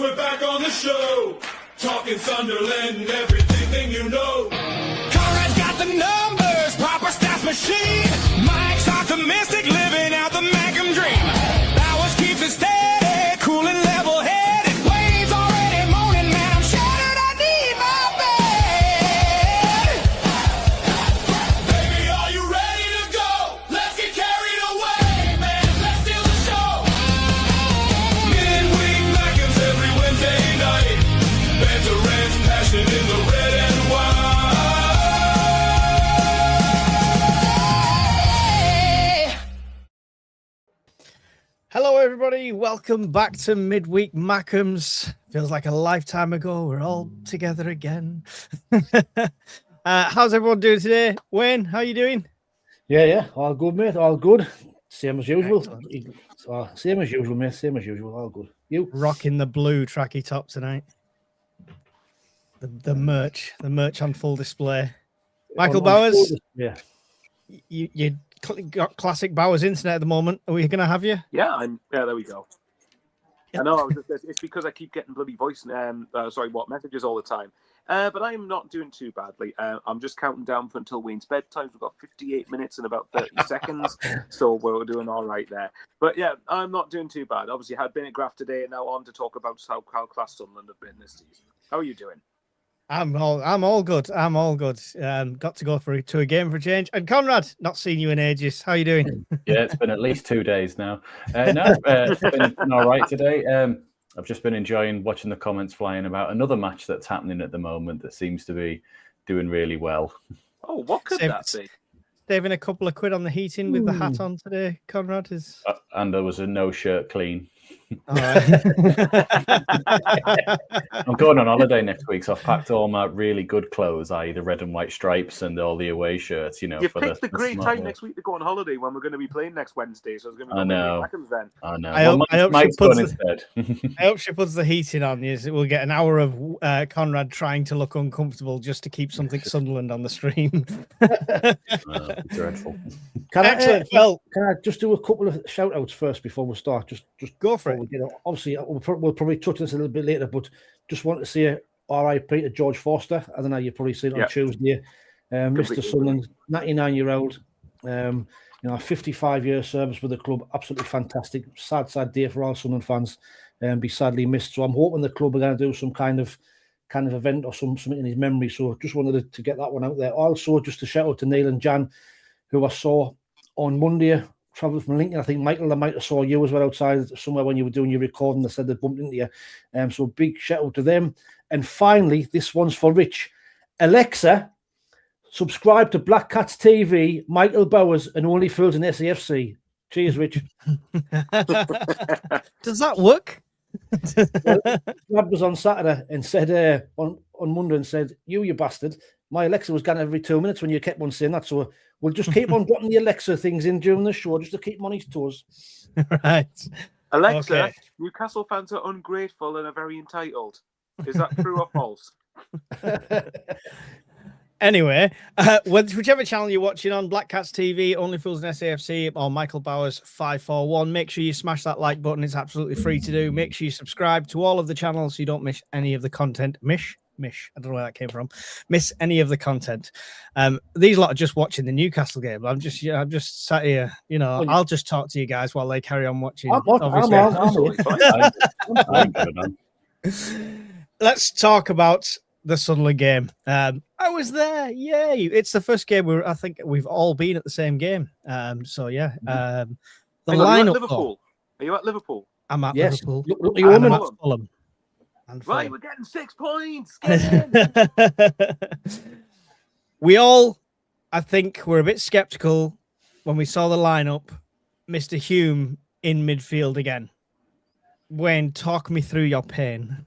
we're back on the show. Talking Sunderland and everything you know. Conrad's got the numbers, proper stats machine. Mike's optimistic, living out the Mackems dream. Bowers keeps it steady, cool and level-headed. Wayne's already moaning, man, I'm shattered, I need my bed. Baby, are you ready to go? Let's get carried away, man. Let's steal the show. Midweek Mackems every Wednesday night. Veterans passion in the red and white. Hello, everybody. Welcome back to Midweek Mackems. Feels like a lifetime ago. We're all together again. How's everyone doing today? Wayne, how are you doing? Yeah, all good, mate. All good. Same as usual. Excellent. Same as usual, mate. Same as usual. All good. You? Rocking the blue tracky top tonight. The merch on full display. Michael Bowers, Yeah. you got classic Bowers internet at the moment. Are we going to have you? Yeah, there we go. I know. It's because I keep getting bloody messages all the time. But I'm not doing too badly. I'm just counting down until Wayne's bedtime. We've got 58 minutes and about 30 seconds, so we're doing all right there. But yeah, I'm not doing too bad. Obviously, I had been at Graph today, and now on to talk about how class Sunderland have been this season. How are you doing? I'm all good. Got to go to a game for a change. And Conrad, not seen you in ages. How are you doing? Yeah, it's been at least 2 days now. It's been all right today. I've just been enjoying watching the comments flying about another match that's happening at the moment that seems to be doing really well. Oh, what could that be? Saving a couple of quid on the heating with the hat on today, Conrad is. And there was a no shirt clean. All right. I'm going on holiday next week, so I've packed all my really good clothes, i.e. the red and white stripes and all the away shirts. You've picked the great time next week to go on holiday when we're going to be playing next Wednesday, so it's going to be Mackems then. I know. I hope Mike's she puts going instead. I hope she puts the heating on. We'll get an hour of Conrad trying to look uncomfortable just to keep something Sunderland on the stream. Dreadful. Can I just do a couple of shout outs first before we start? Just go for it. Obviously, we'll probably touch on this a little bit later, but just want to say RIP to George Foster. I don't know, you've probably seen it on Tuesday. Mr. Sunderland, 99-year-old, 55-year service with the club, absolutely fantastic. Sad day for all Sunderland fans, be sadly missed. So I'm hoping the club are going to do some kind of event or something in his memory. So just wanted to get that one out there. Also, just a shout out to Neil and Jan, who I saw on Monday, travelled from Lincoln. I think Michael, I might have saw you as well outside somewhere when you were doing your recording. They said they bumped into you. So big shout out to them. And finally, this one's for Rich. Alexa, subscribe to Black Cats TV, Michael Bowers, and Only Fools in SAFC. Cheers, Rich. Does that work? Brad was on Saturday and said on Monday and said, you bastard, my Alexa was gone every 2 minutes when you kept on saying that. So we'll just keep on dropping the Alexa things in during the show just to keep him on his toes. Right. Alexa, okay. Newcastle fans are ungrateful and are very entitled. Is that true or false? Anyway, whichever channel you're watching on, Black Cats TV, Only Fools in SAFC, or Michael Bowers 541, make sure you smash that like button. It's absolutely free to do. Make sure you subscribe to all of the channels so you don't miss any of the content. Mish. I don't know where that came from. Miss any of the content. These lot are just watching the Newcastle game. I'm just sat here. I'll just talk to you guys while they carry on watching. Let's talk about the Sunderland game. I was there. Yay! It's the first game where I think we've all been at the same game. So yeah. The lineup. Liverpool. Are you at Liverpool? I'm at Liverpool. I'm at Fulham. Right, we're getting 6 points. We all, I think, were a bit skeptical when we saw the lineup. Mr. Hume in midfield again. Wayne, talk me through your pain.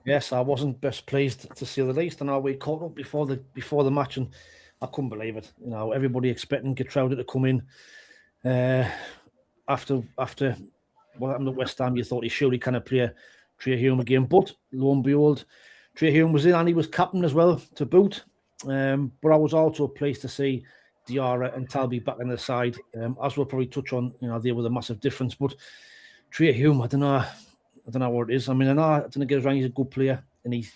Yes, I wasn't best pleased to see the least. I know we caught up before the match, and I couldn't believe it. Everybody expecting Getrauda to come in after what happened at West Ham. You thought he surely kind of play Trey Hume again, but lo and behold, Trey Hume was in and he was captain as well to boot. But I was also pleased to see Diarra and Talby back on the side. As we'll probably touch on, they were the massive difference. But Trey Hume, I don't know, I don't know what it is. I mean, I don't get us wrong. He's a good player, and he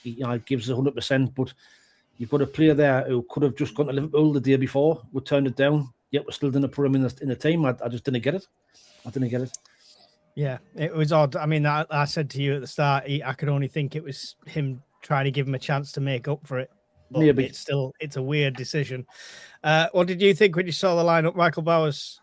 gives 100%. But you've got a player there who could have just gone to Liverpool the day before. We turned it down. Yet we still didn't put him in the team. I just didn't get it. I didn't get it. Yeah, it was odd. I mean, I said to you at the start, I could only think it was him trying to give him a chance to make up for it. But Maybe. it's a weird decision. What did you think when you saw the lineup, Michael Bowers?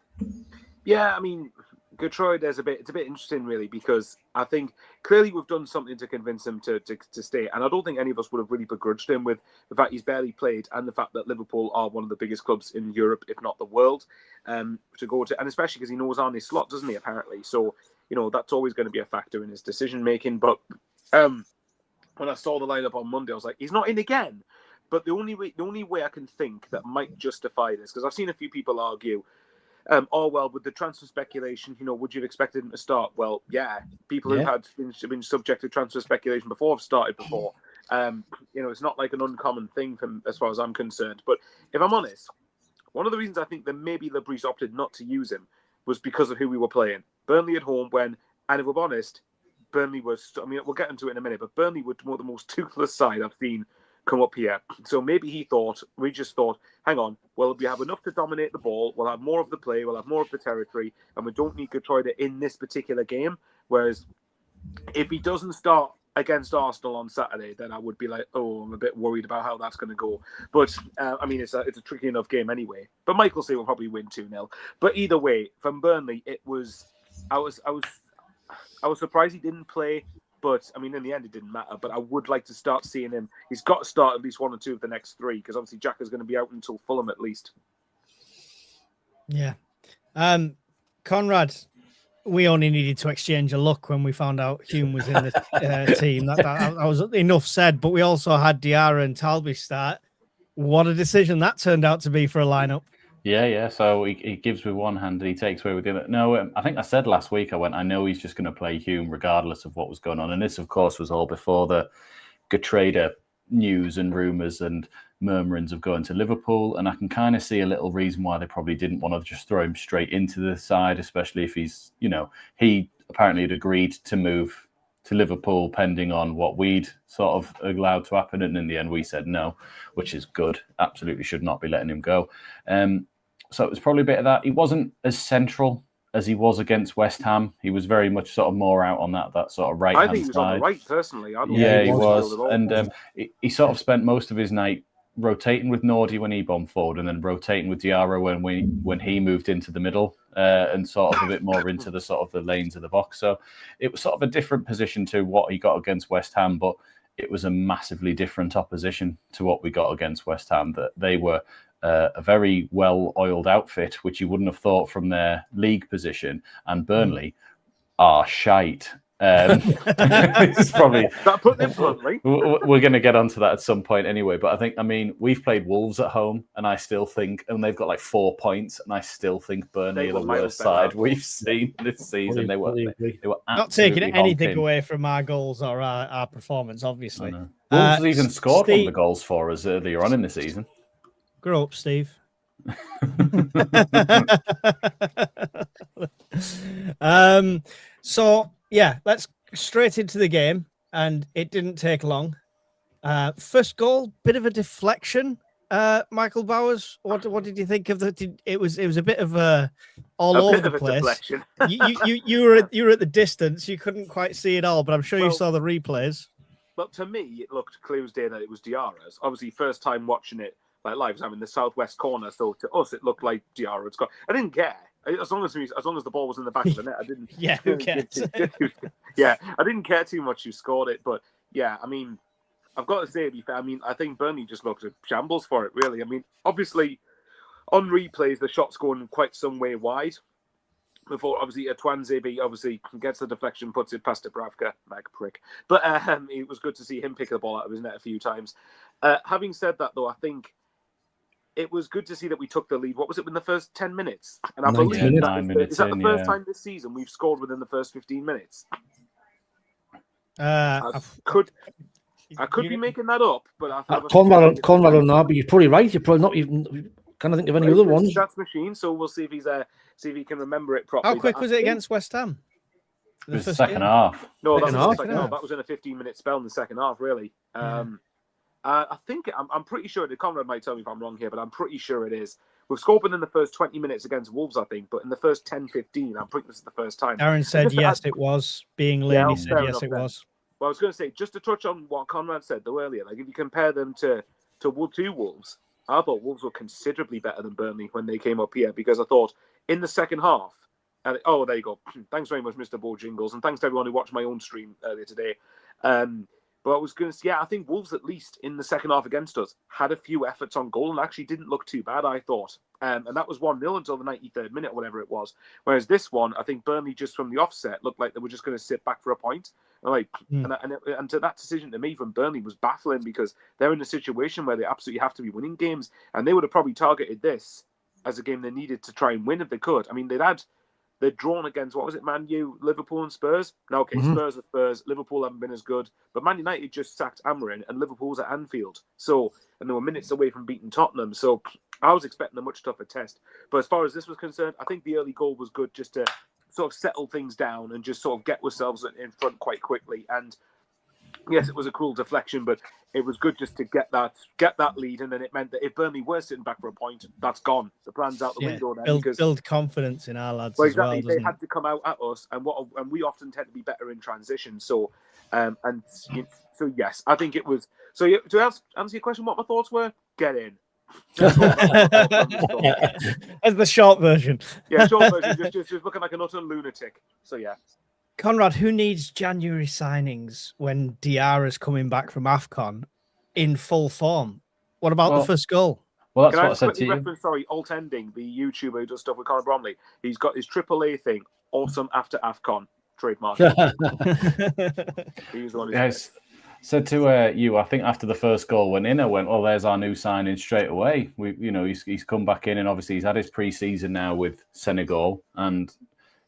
Yeah, I mean, Gertrude it's a bit interesting, really, because I think clearly we've done something to convince him to stay. And I don't think any of us would have really begrudged him with the fact he's barely played and the fact that Liverpool are one of the biggest clubs in Europe, if not the world, to go to. And especially because he knows Arne's slot, doesn't he, apparently? So, that's always going to be a factor in his decision-making. But when I saw the lineup on Monday, I was like, he's not in again. But the only way I can think that might justify this, because I've seen a few people argue, with the transfer speculation, would you have expected him to start? Well, yeah, people who've been subject to transfer speculation before have started before. It's not like an uncommon thing as far as I'm concerned. But if I'm honest, one of the reasons I think that maybe Lebris opted not to use him was because of who we were playing. Burnley at home, and if we're honest, Burnley was, we'll get into it in a minute, but Burnley were the most toothless side I've seen come up here. So maybe we just thought, hang on, well, we have enough to dominate the ball, we'll have more of the play, we'll have more of the territory, and we don't need Gertrude in this particular game. Whereas if he doesn't start against Arsenal on Saturday, then I would be like, I'm a bit worried about how that's going to go. But, it's a tricky enough game anyway. But Michael say we'll probably win 2-0. But either way, from Burnley, I was surprised he didn't play. But, in the end, it didn't matter. But I would like to start seeing him. He's got to start at least 1 or 2 of the next 3, because obviously Jack is going to be out until Fulham at least. Yeah. Conrad, we only needed to exchange a look when we found out Hume was in the team. That was enough said. But we also had Diarra and Talby start. What a decision that turned out to be for a lineup. Yeah. So he gives with one hand and he takes away with the other. No, I think I said last week, I know he's just going to play Hume regardless of what was going on. And this, of course, was all before the Gertrude news and rumours and murmurings of going to Liverpool. And I can kind of see a little reason why they probably didn't want to just throw him straight into the side, especially if he's, he apparently had agreed to move to Liverpool pending on what we'd sort of allowed to happen. And in the end, we said no, which is good. Absolutely should not be letting him go. So it was probably a bit of that. He wasn't as central as he was against West Ham. He was very much sort of more out on that sort of right-hand side. I think he was on the right, personally. He was. And he sort of spent most of his night rotating with Nordy when he bombed forward and then rotating with Diarra when he moved into the middle and sort of a bit more into the sort of the lanes of the box. So it was sort of a different position to what he got against West Ham, but it was a massively different opposition to what we got against West Ham. That they were a very well-oiled outfit, which you wouldn't have thought from their league position, and Burnley are shite. It's probably that put them bluntly. We're going to get onto that at some point anyway. But we've played Wolves at home, and I still think, and they've got like 4 points, and I still think Burnley are the worst side we've seen this season. They were not taking anything away from our goals or our performance, obviously. Wolves even scored one of the goals for us earlier on in the season. Grow up, Steve. So yeah, let's straight into the game, and it didn't take long. First goal, bit of a deflection. Michael Bowers, what did you think of that? It was a bit of all over the place. you were at the distance, you couldn't quite see it all, but I'm sure you saw the replays. Well, to me, it looked clear as day that it was Diarra's. Obviously, first time watching it live, I'm in the southwest corner, so to us it looked like Diarra had scored. I didn't care. As long as the ball was in the back of the net, I didn't. Yeah, who cares? I didn't care too much who scored it, but yeah, I've got to say, to be fair, I think Burnley just looked at shambles for it, really. Obviously, on replays, the shot's going quite some way wide. Before, obviously, Twanzebe obviously gets the deflection, puts it past Dubravka, like a prick. But it was good to see him pick the ball out of his net a few times. Having said that, though, I think it was good to see that we took the lead. What was it in the first 10 minutes? And I believe is that the first time this season we've scored within the first 15 minutes? I could be making that up, but I thought Conrad or not, but you're probably right. You're probably not even kind of think of any other ones. Stats machine, so we'll see if he can remember it properly. How quick was it against West Ham? It was the second half. No, that Second was the half, second yeah. half. That was in a 15-minute spell in the second half, really. I think I'm pretty sure. Conrad might tell me if I'm wrong here, but I'm pretty sure it is. We've scored in the first 20 minutes against Wolves, I think, but in the first 10, 15, I'm pretty this is the first time. Aaron said yes, it was. Being Laney said yes, it was. Well, I was going to say, just to touch on what Conrad said though earlier, like if you compare them to Wolves, I thought Wolves were considerably better than Burnley when they came up here, because I thought in the second half, and there you go. Thanks very much, Mr. Bojingles, and thanks to everyone who watched my own stream earlier today. But I was going to say, I think Wolves, at least in the second half against us, had a few efforts on goal and actually didn't look too bad, I thought. And that was 1-0 until the 93rd minute, or whatever it was. Whereas this one, I think Burnley, just from the offset, looked like they were just going to sit back for a point. And to that decision, to me, from Burnley was baffling, because they're in a situation where they absolutely have to be winning games. And they would have probably targeted this as a game they needed to try and win if they could. I mean, they'd drawn against, what was it, Man U, Liverpool and Spurs? No, okay, Spurs are Spurs. Liverpool haven't been as good. But Man United just sacked Amorim, and Liverpool's at Anfield. And they were minutes away from beating Tottenham. So I was expecting a much tougher test. But as far as this was concerned, I think the early goal was good, just to sort of settle things down and just sort of get ourselves in front quite quickly. And yes, it was a cruel deflection, but it was good just to get that lead, and then it meant that if Burnley were sitting back for a point, that's gone. The plan's out the window then. Build confidence in our lads. Well, exactly. As well, they had to come out at us, and we often tend to be better in transition. So, so yes, I think it was. So to answer your question, what my thoughts were, get in. As the short version. Yeah, short version. Just looking like an utter lunatic. So yeah. Conrad, who needs January signings when Diarra's coming back from AFCON in full form? What about the first goal? Well, that's what I said to you. Reference, Alt Ending, the YouTuber who does stuff with Conor Bromley. He's got his AAA thing, awesome after AFCON, trademark. He's the one who's said to you, I think after the first goal went in, I went, "Oh, there's our new signing straight away." He's come back in, and obviously he's had his pre-season now with Senegal, and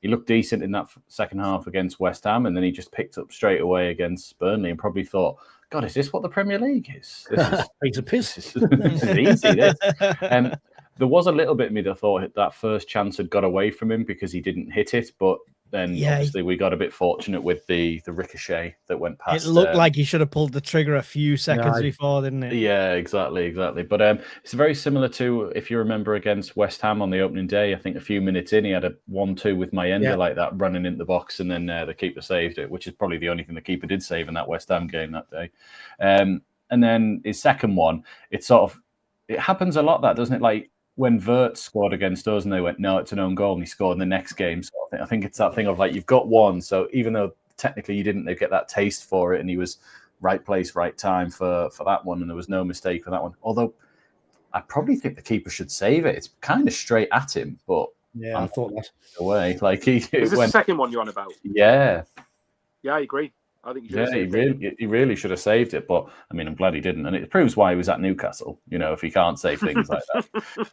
he looked decent in that second half against West Ham, and then he just picked up straight away against Burnley, and probably thought, "God, is this what the Premier League is? It's a piss. This is easy." This. There was a little bit of me that thought that first chance had got away from him because he didn't hit it, but then obviously we got a bit fortunate with the ricochet that went past. It looked like he should have pulled the trigger a few seconds before, didn't it? Yeah, exactly. But it's very similar to, if you remember, against West Ham on the opening day. I think a few minutes in, he had a 1-2 with Mayenda like that, running into the box, and then the keeper saved it, which is probably the only thing the keeper did save in that West Ham game that day. And then his second one, it happens a lot, that, doesn't it? Like when Wirtz scored against us and they went, "No, it's an own goal," and he scored in the next game. So I think it's that thing of like, you've got one, so even though technically you didn't get that taste for it, and he was right place, right time for that one, and there was no mistake for that one. Although I probably think the keeper should save it. It's kind of straight at him, but I thought that away. Like is this the second one you're on about? Yeah, I agree. I think he really should have saved it, but I mean, I'm glad he didn't, and it proves why he was at Newcastle. If he can't save things like that,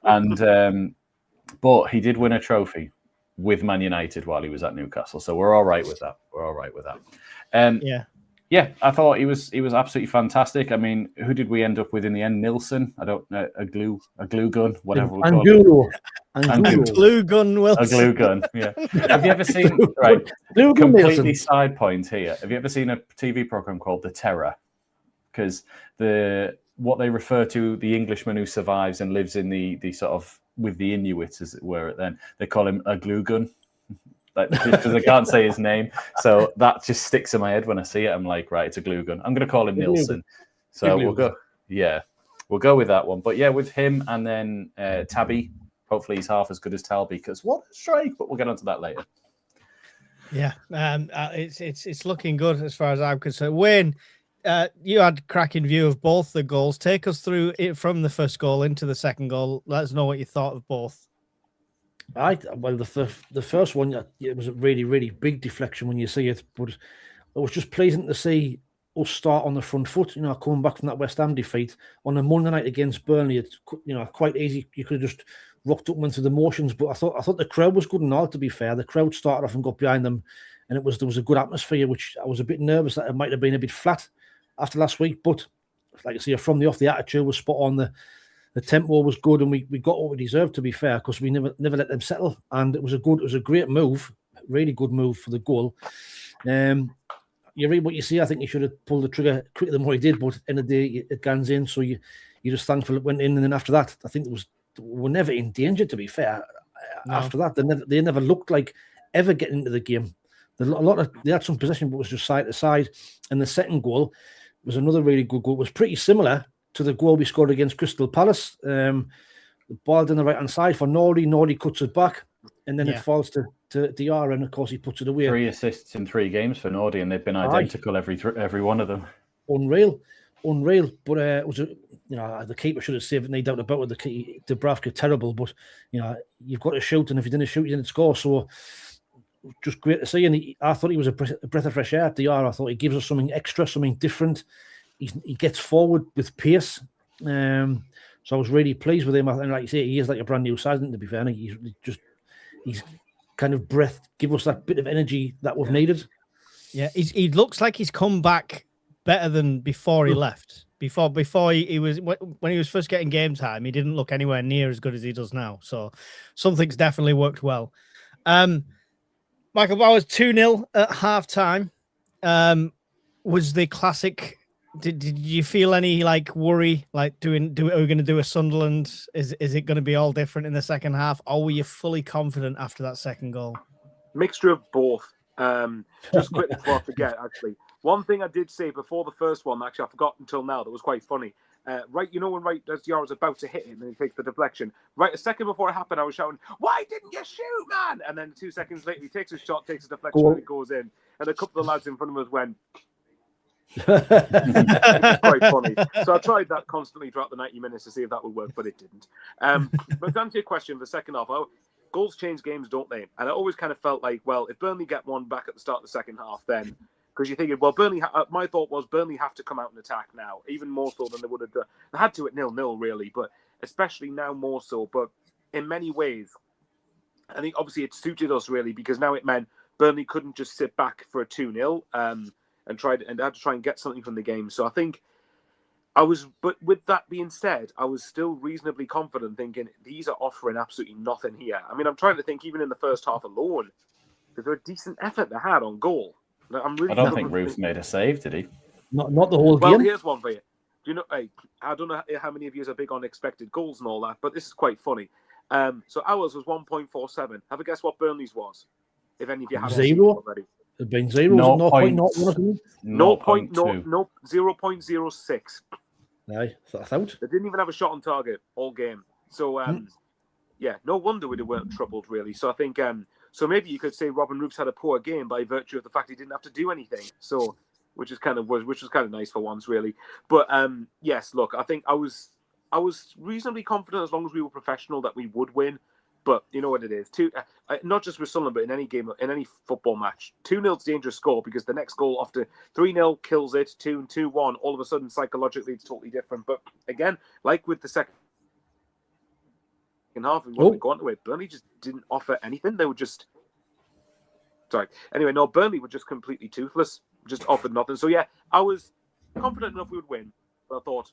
and but he did win a trophy with Man United while he was at Newcastle, so we're all right with that. Yeah, I thought he was absolutely fantastic. I mean, who did we end up with in the end? Nilsson? I don't know, a glue gun, whatever we call it. A glue gun, Wilson. A glue gun, yeah. Have you ever seen, completely side point here, have you ever seen a TV program called The Terror? Because what they refer to the Englishman who survives and lives in the sort of, with the Inuits, as it were, then they call him a glue gun. Because I can't say his name, so that just sticks in my head when I see it. I'm like, right, it's a glue gun. I'm going to call him Nilsson. So we'll go with that one. But yeah, with him and then Tabby, hopefully he's half as good as Talby, because what a strike! But we'll get onto that later. Yeah, it's looking good as far as I'm concerned. Wayne, you had a cracking view of both the goals. Take us through it from the first goal into the second goal. Let us know what you thought of both. The first one, it was a really, really big deflection when you see it, but it was just pleasing to see us start on the front foot. Coming back from that West Ham defeat on a Monday night against Burnley, it's quite easy. You could have just rocked up and went through the motions, but I thought the crowd was good and all. To be fair, the crowd started off and got behind them, and there was a good atmosphere, which I was a bit nervous that it might have been a bit flat after last week. But like I say, from the off, the attitude was spot on. The tempo was good, and we got what we deserved, to be fair, because we never let them settle. And it was a great move really good move for the goal. You read what you see. I think he should have pulled the trigger quicker than what he did, but at the end of the day, it guns in. So you're just thankful it went in. And then after that, I think we're never in danger, to be fair. No. After that, they never looked like ever getting into the game. They had some possession, but it was just side to side. And the second goal was another really good goal. It was pretty similar to the goal we scored against Crystal Palace. The ball down the right-hand side for Nordy. Nordy cuts it back, and then it falls to Diarra, and of course he puts it away. 3 assists in 3 games for Nordy, and they've been identical every one of them. Unreal. But it was the keeper should have saved it, no doubt about it. Dubravka terrible, but you've got to shoot, and if you didn't shoot, you didn't score. So just great to see. And I thought he was a breath of fresh air at Diarra. I thought he gives us something extra, something different. He gets forward with pace. So I was really pleased with him. And like you say, he is like a brand new signing, to be fair. And he's kind of give us that bit of energy that we've needed. Yeah, he looks like he's come back better than before he left. Before he was when he was first getting game time, he didn't look anywhere near as good as he does now. So something's definitely worked well. Michael Bowers 2-0 at half time. Was the classic? Did you feel any worry, are we going to do a Sunderland? Is it going to be all different in the second half? Or were you fully confident after that second goal? Mixture of both. Just quickly before I forget, actually, one thing I did say before the first one, actually I forgot until now, that was quite funny. When as Diarra was about to hit him and he takes the deflection, right a second before it happened, I was shouting, "Why didn't you shoot, man?" And then 2 seconds later, he takes a shot, takes a deflection, and it goes in. And a couple of lads in front of us went. It's quite funny. So I tried that constantly throughout the 90 minutes to see if that would work, but it didn't. But to answer your question, the second half, goals change games, don't they? And I always kind of felt like, well, if Burnley get one back at the start of the second half, then because you're thinking, well, Burnley. My thought was Burnley have to come out and attack now, even more so than they would have done. They had to at 0-0, really, but especially now more so. But in many ways, I think obviously it suited us really because now it meant Burnley couldn't just sit back for a 2-0 and had to try and get something from the game. So I think but with that being said, I was still reasonably confident thinking these are offering absolutely nothing here. I mean, I'm trying to think even in the first half alone, because they're a decent effort they had on goal. I don't think Ruth made a save, did he? Not the whole game. Well, here's one for you. Do you know? I don't know how many of you are big on expected goals and all that, but this is quite funny. So ours was 1.47. Have a guess what Burnley's was, if any of you haven't seen it already. It's been 0.01. 0.06. Aye, that's out. They didn't even have a shot on target all game. So, no wonder we weren't troubled, really. So I think, so maybe you could say Robin Roof's had a poor game by virtue of the fact he didn't have to do anything. So, which was kind of nice for once, really. But yes, look, I think I was reasonably confident as long as we were professional that we would win. But you know what it is, not just with Sunderland, but in any game, in any football match, 2-0 is a dangerous score because the next goal after 3-0 kills it, 2 and 2-1, all of a sudden psychologically it's totally different. But again, like with the second half, and when we got into it, Burnley just didn't offer anything. They were just Burnley were just completely toothless, just offered nothing. So yeah, I was confident enough we would win, but I thought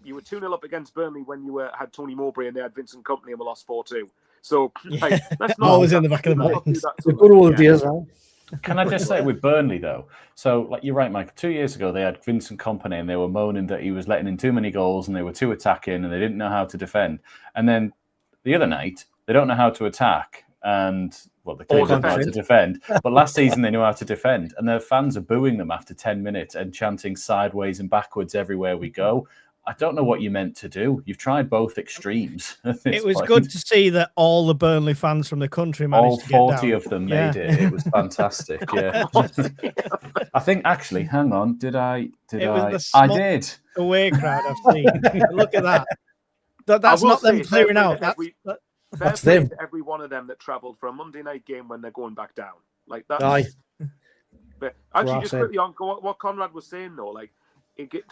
you were 2-0 up against Burnley when you had Tony Mowbray and they had Vincent Kompany and we lost 4-2. So let's not always in the back of the mind. The good old days, huh? Can I just say with Burnley though? So you're right, Mike. 2 years ago they had Vincent Kompany and they were moaning that he was letting in too many goals and they were too attacking and they didn't know how to defend. And then the other night they don't know how to attack and they clearly don't know how to defend. But last season they knew how to defend and their fans are booing them after 10 minutes and chanting sideways and backwards everywhere we go. I don't know what you meant to do. You've tried both extremes. It was good to see that all the Burnley fans from the country managed to get all 40 down. of them made it. It was fantastic. Yeah. I think actually, hang on, did I? I did. Away crowd I've seen. Look at that. That's not them clearing out. That's them. Every one of them that travelled for a Monday night game when they're going back down. Like that. Aye. But actually, just quickly on what Conrad was saying though, like.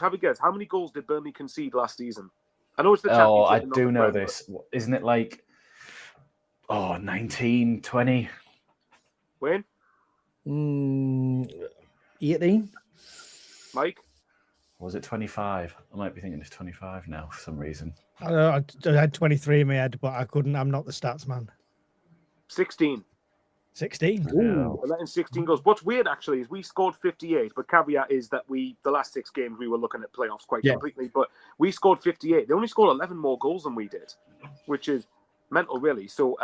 Have a guess. How many goals did Burnley concede last season? I know it's the championship. Oh, I do know this. Isn't it like 19, 20? Wayne? 18. Mike? Was it 25? I might be thinking it's 25 now for some reason. I had 23 in my head, but I couldn't. I'm not the stats man. 16. 16. We're letting 16 goals. What's weird actually is we scored 58, but caveat is that the last 6 games we were looking at playoffs quite completely, but we scored 58. They only scored 11 more goals than we did, which is mental, really. So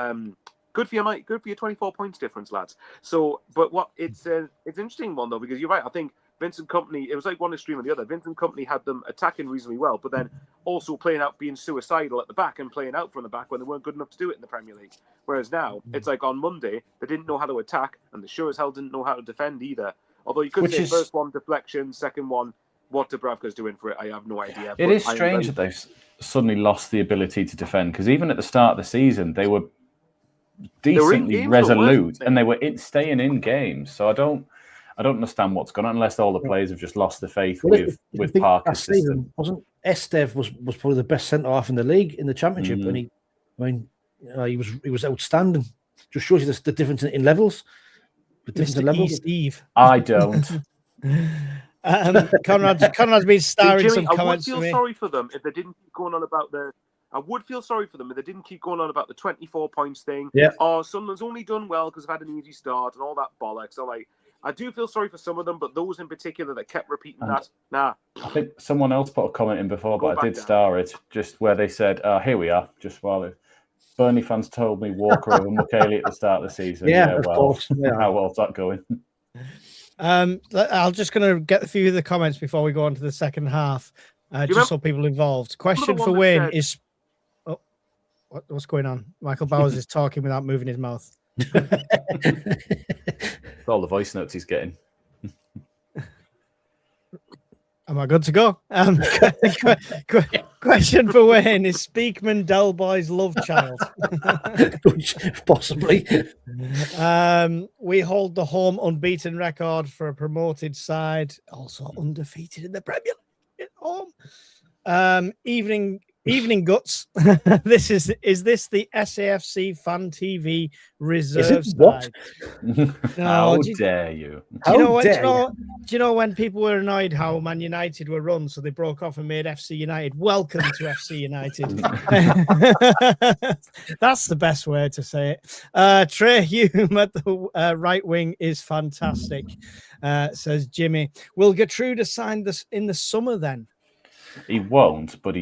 good for you, Mike. Good for your 24 points difference, lads. So, but what it's an interesting one though, because you're right. I think Vincent Kompany, it was like one extreme or the other. Vincent Kompany had them attacking reasonably well, but then also playing out, being suicidal at the back and playing out from the back when they weren't good enough to do it in the Premier League. Whereas now, it's like on Monday, they didn't know how to attack, and they sure as hell didn't know how to defend either. Although you could say first one, deflection, second one, what Dubravka's doing for it, I have no idea. It is strange that they've suddenly lost the ability to defend, because even at the start of the season, they were decently resolute, and they were staying in games. So I don't understand what's going on, unless all the players have just lost the faith with Parker's system. Wasn't Esteve was probably the best centre half in the league in the Championship, and he was outstanding. Just shows you the difference in levels. The difference in levels. Steve, I don't. Conrad's been starring Jimmy, some comments. I would feel sorry for them if they didn't keep going on about the. I would feel sorry for them if they didn't keep going on about the 24 points thing. Yeah. Or Sunderland's only done well because they've had an easy start and all that bollocks. So I do feel sorry for some of them, but those in particular that kept repeating that, nah. I think someone else put a comment in before, but I did star it, just where they said, here we are, just while Burnley fans told me Walker over Mukelly at the start of the season. Of course. Yeah. How well's that going? I'm just going to get a few of the comments before we go on to the second half, just so people involved. Question for Wayne is... Oh, what's going on? Michael Bowers is talking without moving his mouth. All the voice notes he's getting. Am I good to go? Question for Wayne is Speakman Delboy's love child? Possibly. We hold the home unbeaten record for a promoted side, also undefeated in the Premier League at home. Evening guts. Is this the SAFC Fan TV reserve side? No, how dare you? Do you know when people were annoyed how Man United were run, so they broke off and made FC United? Welcome to FC United. That's the best way to say it. Trey Hume at the right wing is fantastic, says Jimmy. Will Gertrude sign this in the summer then? He won't, but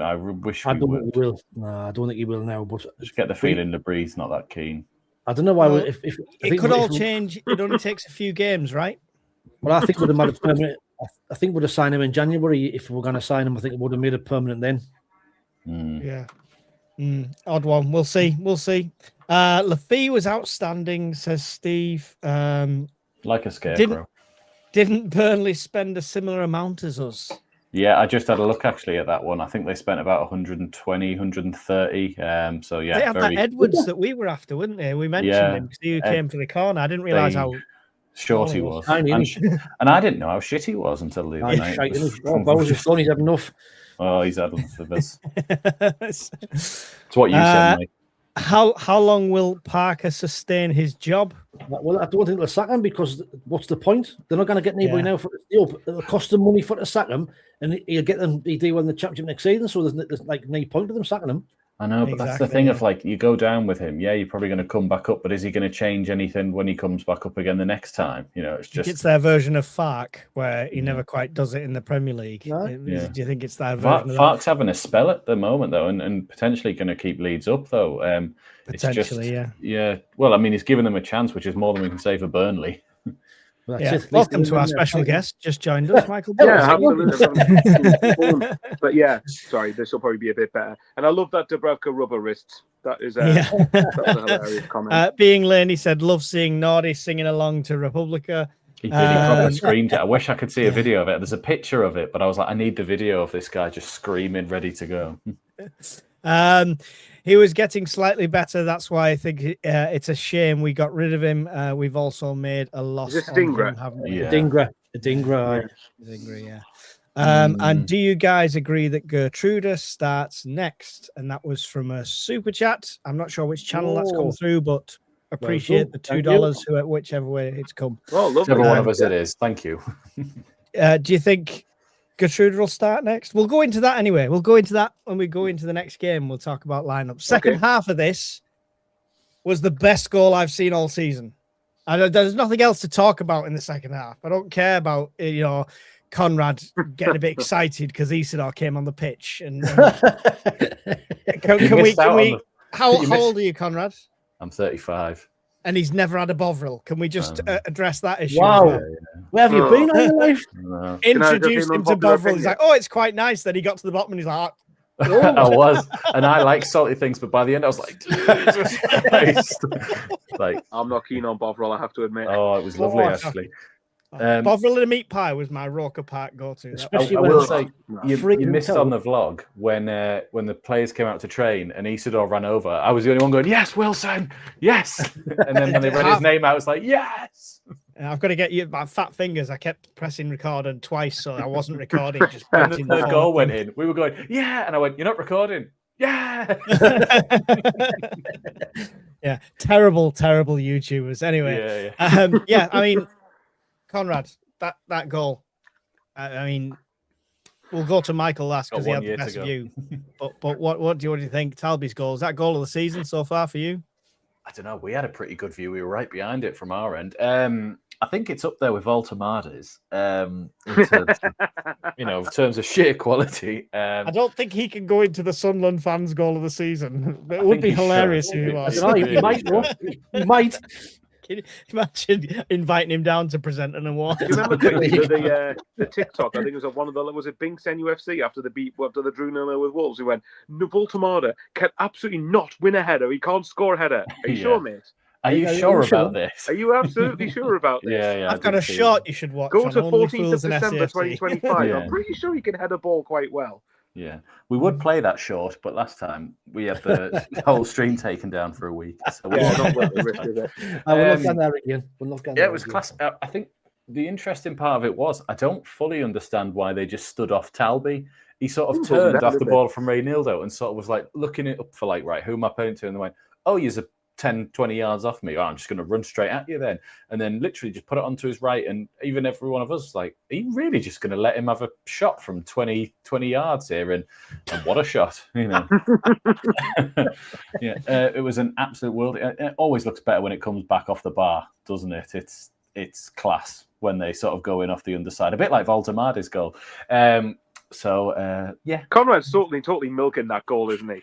I wish I we don't would. think he will. No, I don't think he will now. But just get the feeling the breeze not that keen. I don't know why. Well, it could all change. It only takes a few games, right? Well, I think we'd have made it permanent. I think we'd have signed him in January if we were going to sign him. I think it would have made it permanent then. Yeah. Odd one. We'll see. Lafie was outstanding, says Steve. Like a scarecrow. Didn't Burnley spend a similar amount as us? Yeah, I just had a look actually at that one. I think they spent about 120, 130. So yeah, they had that Edwards that we were after, wouldn't they? We mentioned him because he came for the corner. I didn't realise how short he was, and I didn't know how shit he was until the other night. He's had enough. Oh, he's had enough of this. It's what you said, Mike. How long will Parker sustain his job? Well, I don't think they'll sack him because what's the point? They're not going to get anybody now for the deal. It'll cost them money for to sack him, and he'll get them. He do win the championship next season, so there's like no point to them sacking him. I know, but that's the thing of like you go down with him. Yeah, you're probably going to come back up, but is he going to change anything when he comes back up again the next time? You know, it's just it's their version of Fark where he never quite does it in the Premier League. No? Do you think it's their version? Fark's having a spell at the moment though, and potentially going to keep Leeds up though. Potentially, yeah. Well, I mean, he's given them a chance, which is more than we can say for Burnley. Welcome to our special guest. Just joined us, Michael. Yeah, absolutely. But yeah, sorry, this will probably be a bit better. And I love that Dubravka rubber wrist. That is that's a hilarious comment. Being Lane, he said, love seeing Nordy singing along to Republica. He did. He probably screamed it. I wish I could see a video of it. There's a picture of it, but I was like, I need the video of this guy just screaming, ready to go. He was getting slightly better. That's why I think it's a shame we got rid of him. We've also made a loss. Is this Dingra? Dingra, yeah. And do you guys agree that Gertrude starts next? And that was from a super chat. I'm not sure which channel that's come through, but appreciate the $2, whichever way it's come. Oh, lovely. Whichever one of us it is. Thank you. Do you think Gertrude will start next? We'll go into that anyway. We'll go into that when we go into the next game. We'll talk about lineup. Second half of this, was the best goal I've seen all season. There's nothing else to talk about in the second half. I don't care about Conrad getting a bit excited because Isidore came on the pitch. And can we? How old are you, Conrad? I'm 35. And he's never had a Bovril. Can we just address that issue? Wow. As well? Where have you been all your life? Introduced him to Bovril. He's like, oh, it's quite nice. Then he got to the bottom and he's like, I was, and I like salty things, but by the end I was like, Jesus Christ. Like, I'm not keen on Bovril, I have to admit. Oh, it was lovely actually. Bovril and a meat pie was my Roker Park go-to. Especially I when will say you missed on the vlog when the players came out to train and Isidore ran over. I was the only one going, "Yes, Wilson, yes!" And then when they read his name, I was like, "Yes!" I've got to get you my fat fingers. I kept pressing record and twice, so I wasn't recording. Just the goal went in. We were going, "Yeah," and I went, "You're not recording." Yeah. Yeah. Terrible YouTubers. Anyway. Yeah. I mean, Conrad, that goal. I mean, we'll go to Michael last because he had the best view. But what do you think? Talby's goal, is that goal of the season so far for you? I don't know. We had a pretty good view. We were right behind it from our end. I think it's up there with Voltamarde's in terms of sheer quality. I don't think he can go into the Sunderland fans' goal of the season. It would be hilarious if he was. He might. He might. Can you imagine inviting him down to present an award? Do you remember the TikTok? I think it was one of the was it Binks NUFC after the Drew 0 with Wolves? He went, Voltamarde can absolutely not win a header. He can't score a header. Are you sure, mate? Are you sure about this? Are you absolutely sure about this? Yeah. I've got a shot you should watch. Go to 14th of December December 2025. I'm pretty sure he can head a ball quite well. Yeah, we would play that short, but last time we had the whole stream taken down for a week. So not worth the risk of it. We're not going there again. It was class. I think the interesting part of it was I don't fully understand why they just stood off Talby. He sort of turned off the ball from Reynildo and sort of was like looking it up for like, right, who am I playing to? And they went, oh, you're 10, 20 yards off me. Oh, I'm just going to run straight at you then. And then literally just put it onto his right. And even every one of us was like, are you really just going to let him have a shot from 20 yards here? And what a shot, Yeah, it was an absolute world. It always looks better when it comes back off the bar, doesn't it? It's class when they sort of go in off the underside, a bit like Voltamarde's goal. Yeah. Conrad's totally milking that goal, isn't he?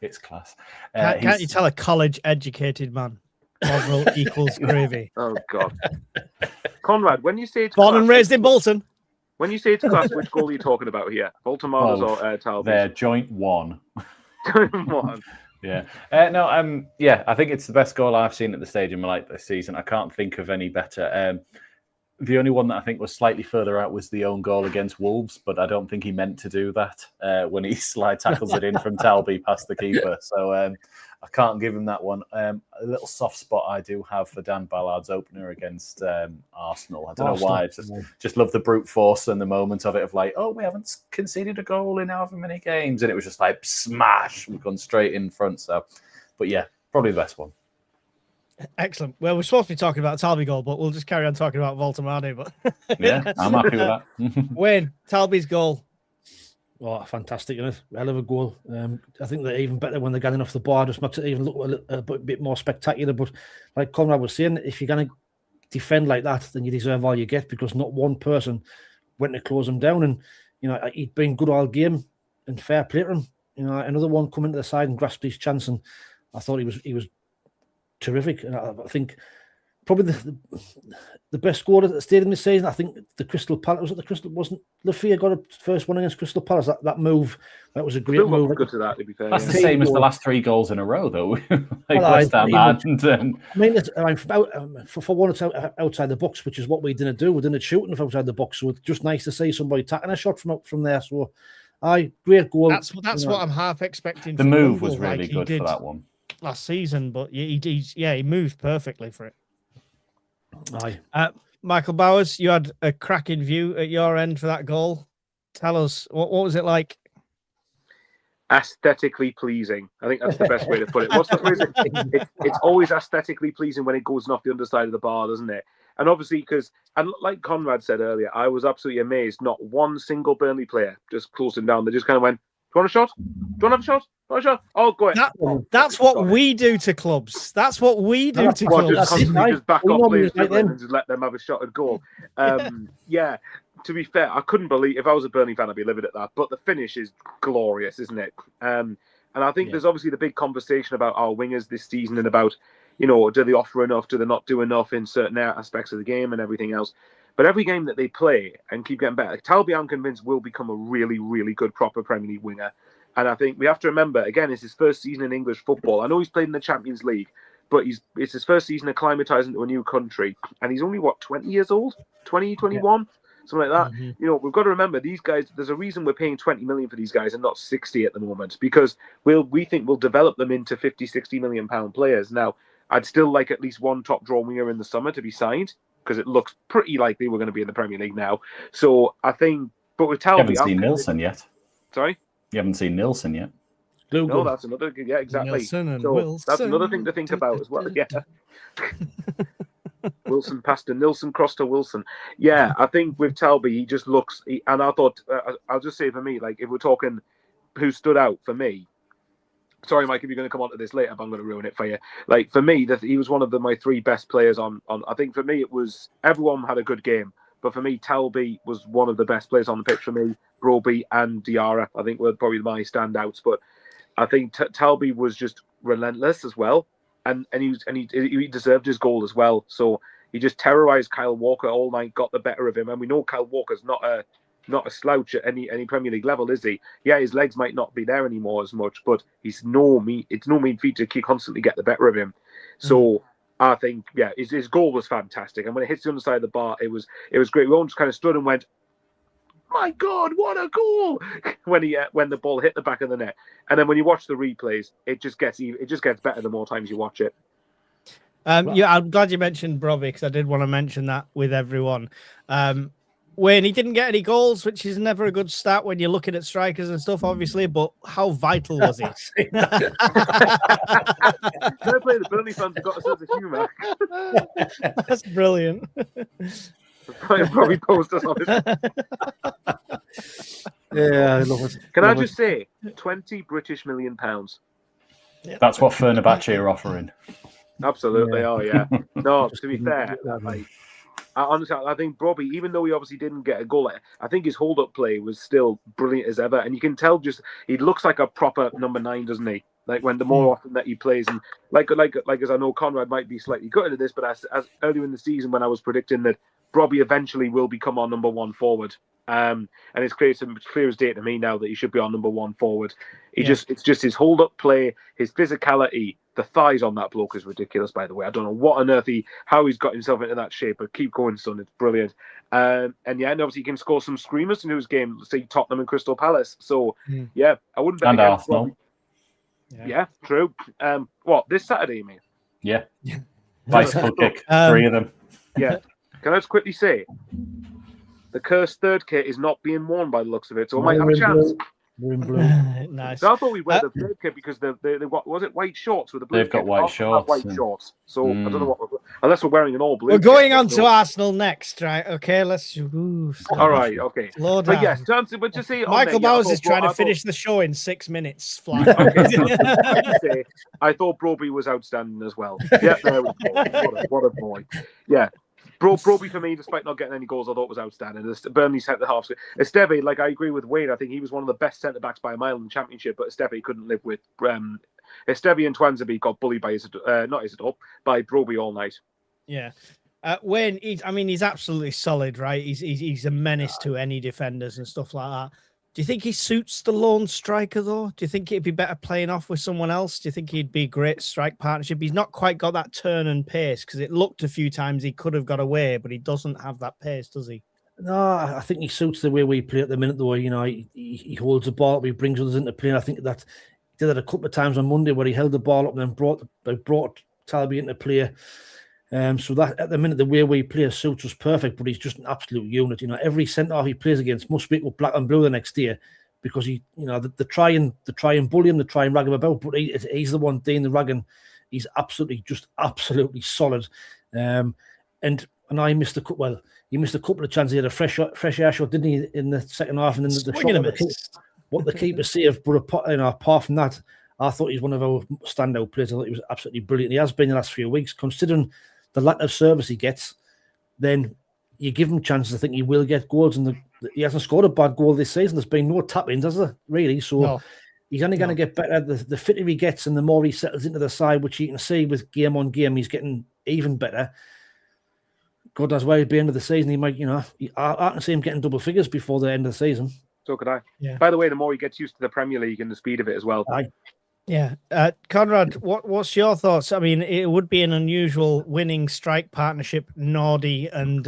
It's class. Can't you tell a college-educated man? Bovril equals gravy. Oh, God. Conrad, when you say it's born and raised in Bolton. When you say it's class, which goal are you talking about here? Voltamarde's or Talby's? They're joint one. One. Yeah. I think it's the best goal I've seen at the stadium like this season. I can't think of any better. The only one that I think was slightly further out was the own goal against Wolves, but I don't think he meant to do that when he slide tackles it in from Talby past the keeper. So I can't give him that one. A little soft spot I do have for Dan Ballard's opener against Arsenal. I don't know why. I just love the brute force and the moment of it of like, oh, we haven't conceded a goal in however many games. And it was just like, smash, we've gone straight in front. So, but yeah, probably the best one. Excellent. Well, we're supposed to be talking about Talby goal, but we'll just carry on talking about Voltamarde. But yeah, I'm happy with that. Wayne, Talby's goal. Oh, fantastic, isn't it? Hell of a goal. I think they're even better when they're getting off the bar. Just makes it even look a bit more spectacular. But like Conrad was saying, if you're going to defend like that, then you deserve all you get because not one person went to close him down. And, he'd been good all game and fair play to him. Another one come into the side and grasped his chance. And I thought he was terrific, and I think probably the best scorer at the stadium this season. I think the Crystal Palace wasn't Lafia got a first one against Crystal Palace. That move, that was a great move. Good to that, to be fair. That's the same as the last 3 goals in a row, though. West Ham had. For one, it's outside the box, which is what we didn't do. We didn't shoot enough outside the box, so it's just nice to see somebody tackling a shot from there. So, great goal. That's what I'm half expecting. The move was really good for that one last season, but he moved perfectly for it. Aye. Michael Bowers, you had a cracking view at your end for that goal. Tell us, what was it like? Aesthetically pleasing. I think that's the best way to put it. What's the phrase? It's always aesthetically pleasing when it goes off the underside of the bar, doesn't it? And obviously, and like Conrad said earlier, I was absolutely amazed. Not one single Burnley player just closed him down. They just kind of went, want a shot? Do you want to have a shot? Want a shot? Oh, go ahead. That's what we do to clubs. That's what we do to Well, clubs. just constantly just back We off normally players like them. and just let them have a shot at goal. Yeah, to be fair, I couldn't believe, if I was a Burnley fan, I'd be livid at that. But the finish is glorious, isn't it? And I think there's obviously the big conversation about our wingers this season and about, do they offer enough? Do they not do enough in certain aspects of the game and everything else? But every game that they play and keep getting better, Talby, I'm convinced, will become a really, really good, proper Premier League winger. And I think we have to remember, again, it's his first season in English football. I know he's played in the Champions League, but it's his first season acclimatising to a new country. And he's only, 20 years old? 20, 21? Something like that. Mm-hmm. We've got to remember, these guys, there's a reason we're paying 20 million for these guys and not 60 at the moment, because we think we'll develop them into 50, 60 million pound players. Now, I'd still like at least one top draw winger in the summer to be signed, because it looks pretty likely we're going to be in the Premier League now. So I think, but with Talby, You haven't seen Nilsson yet. Sorry? You haven't seen Nilsson yet. No, that's another. Yeah, exactly. Nilsson and so Wilson. that's another thing to think about as well. Yeah. Wilson passed to Nilsson, cross to Wilson. Yeah, I think with Talby, he just looks. And I thought, I'll just say for me, like if we're talking who stood out for me. Sorry, Mike, if you're going to come on to this later, but I'm going to ruin it for you. Like for me, that he was one of my three best players on. I think for me, it was everyone had a good game, but for me, Talby was one of the best players on the pitch for me. Broby and Diarra, I think, were probably my standouts. But I think Talby was just relentless as well, and he deserved his goal as well. So he just terrorized Kyle Walker all night, got the better of him, and we know Kyle Walker's not a slouch at any Premier League level, is he? Yeah, his legs might not be there anymore as much, but it's no mean feat to constantly get the better of him. So I think, yeah, his goal was fantastic, and when it hits the underside of the bar, it was great. We all just kind of stood and went, "My God, what a goal!" when the ball hit the back of the net, and then when you watch the replays, it just gets better the more times you watch it. Yeah, I'm glad you mentioned Broby, because I did want to mention that with everyone. When he didn't get any goals, which is never a good stat when you're looking at strikers and stuff, obviously, but how vital was he? Fair play, the Burnley fans have got a sense of humour. That's brilliant. Probably post us on it. Yeah, I love it. Can I just say, 20 British million pounds? That's what Fenerbahce are offering. Absolutely. Yeah. Oh yeah. No, to be fair, honestly, I think Broby, even though he obviously didn't get a goal, I think his hold-up play was still brilliant as ever, and you can tell just he looks like a proper number 9, doesn't he? Like when the more often that he plays, and like as I know Conrad might be slightly gutted at this, but as earlier in the season when I was predicting that Broby eventually will become our number 1 forward, and it's clear as day to me now that he should be our number 1 forward. It's just his hold-up play, his physicality. The thighs on that bloke is ridiculous, by the way. I don't know what on earth how he's got himself into that shape, but keep going, son. It's brilliant. And obviously he can score some screamers in his game, say Tottenham and Crystal Palace. So, yeah, I wouldn't bet And against Arsenal. Yeah, true. What, this Saturday, you mean? Yeah. Bicycle kick, 3 of them. Yeah. Can I just quickly say, the cursed third kit is not being worn by the looks of it, so I might have a chance. We're in blue. Nice. So I thought we wear the third kit because they've got, was it white shorts with the blue? They've got kit? white I'll have shorts, White and- shorts. So I don't know what, unless we're wearing an all blue. We're going kit, on so- to Arsenal next, right? Okay, let's. All right, okay. Slow But down. yes, to answer, but just say it on Michael there, yeah, I Bowers thought is trying I to thought- finish the show in 6 minutes. Flat. Okay, so I just say, I thought Broby was outstanding as well. Yeah, there we go. What a boy. Yeah. Broby for me, despite not getting any goals, I thought was outstanding. Burnley centre half. Esteve, like I agree with Wade. I think he was one of the best centre backs by a mile in the Championship, but Esteve couldn't live with. Esteve and Twanzebe got bullied by by Broby all night. Yeah. When he's absolutely solid, right? He's a menace to any defenders and stuff like that. Do you think he suits the lone striker though? Do you think it'd be better playing off with someone else? Do you think he'd be a great strike partnership? He's not quite got that turn and pace, because it looked a few times he could have got away, but he doesn't have that pace, does he? No, I think he suits the way we play at the minute, though. You know, he holds the ball up, he brings others into play. And I think that he did that a couple of times on Monday where he held the ball up and then brought Talby into play. So that at the minute the way we play suits us perfect, but he's just an absolute unit. You know, every centre he plays against must be black and blue the next day, because they try and bully him, they try and rag him about, but he's the one doing the ragging. He's absolutely solid. And I missed he missed a couple of chances. He had a fresh air shot, didn't he, in the second half, and then the shot. what the keeper saved. But apart from that, I thought he's one of our standout players. I thought he was absolutely brilliant. He has been in the last few weeks. Considering the lack of service he gets, then you give him chances. I think he will get goals, and he hasn't scored a bad goal this season. There's been no tap-ins, has there, really? So he's only going to get better. The fitter he gets and the more he settles into the side, which you can see with game on game, he's getting even better. God knows where he'll be end of the season. He might, I can see him getting double figures before the end of the season. So could I. Yeah. By the way, the more he gets used to the Premier League and the speed of it as well. Yeah. Conrad, what's your thoughts? I mean, it would be an unusual winning strike partnership, Nordy and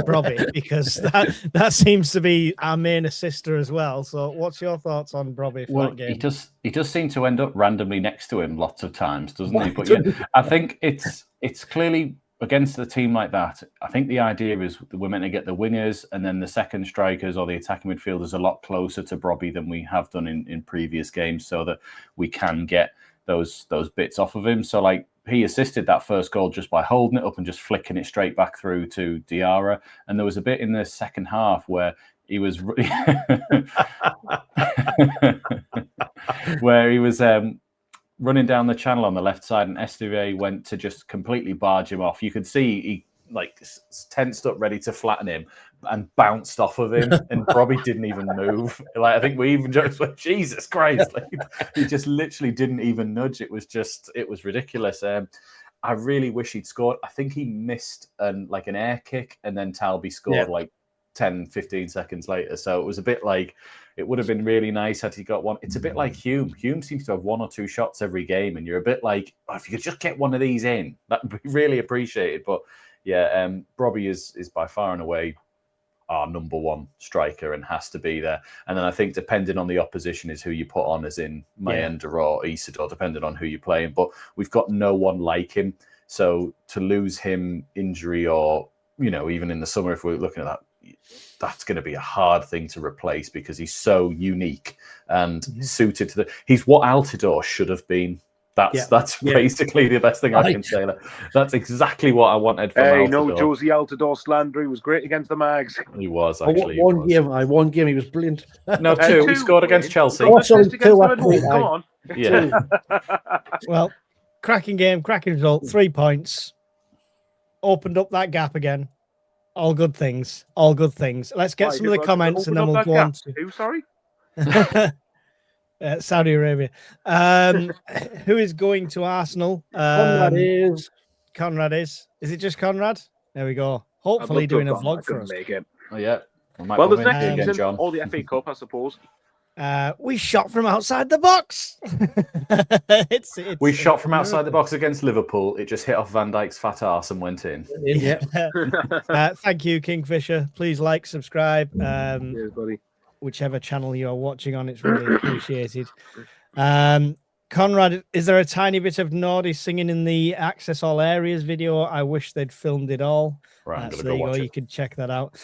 Robbie, because that seems to be our main assister as well. So what's your thoughts on Robbie for that game? He does seem to end up randomly next to him lots of times, doesn't he? But yeah, I think it's clearly against a team like that. I think the idea is we're meant to get the wingers and then the second strikers or the attacking midfielders a lot closer to Robbie than we have done in previous games, so that we can get those bits off of him. So like he assisted that first goal just by holding it up and just flicking it straight back through to Diarra. And there was a bit in the second half where he was running down the channel on the left side, and Esteve went to just completely barge him off. You could see he tensed up, ready to flatten him, and bounced off of him, and Robbie didn't even move. I think we even just went, Jesus Christ! He just literally didn't even nudge. It was ridiculous. I really wish he'd scored. I think he missed an air kick, and then Talby scored 10, 15 seconds later. So it was a bit like, it would have been really nice had he got one. It's a bit like Hume. Hume seems to have one or two shots every game, and you're a bit like, if you could just get one of these in, that'd be really appreciated. But yeah, Robbie is by far and away our number one striker and has to be there. And then I think depending on the opposition is who you put on, as in Mayenda or Isidore, depending on who you're playing. But we've got no one like him. So to lose him injury or, even in the summer, if we're looking at that, that's going to be a hard thing to replace because he's so unique and suited to he's what Altidore should have been. That's basically the best thing I can say. That's exactly what I wanted from Altidore. No Josie Altidore slander. He was great against the Mags. He was, actually. One game, he was brilliant. No, two. He scored against Chelsea. Come on. Yeah. Well, cracking game, cracking result, 3 points. Opened up that gap again. All good things. Let's get some of the comments and then we'll go on to... Who, sorry? Saudi Arabia. Who is going to Arsenal? Conrad is. Is it just Conrad? There we go. Hopefully doing a vlog for us. Make it. Oh, yeah. Well, there's next season, John. Or the FA Cup, I suppose. We shot from outside the box. We shot from outside the box against Liverpool. It just hit off Van Dijk's fat arse and went in. Yeah. Thank you, Kingfisher. Please like, subscribe. Cheers, buddy. Whichever channel you are watching on, it's really appreciated. Conrad, is there a tiny bit of Nordy singing in the Access All Areas video? I wish they'd filmed it all. Right, so there you go. You can check that out.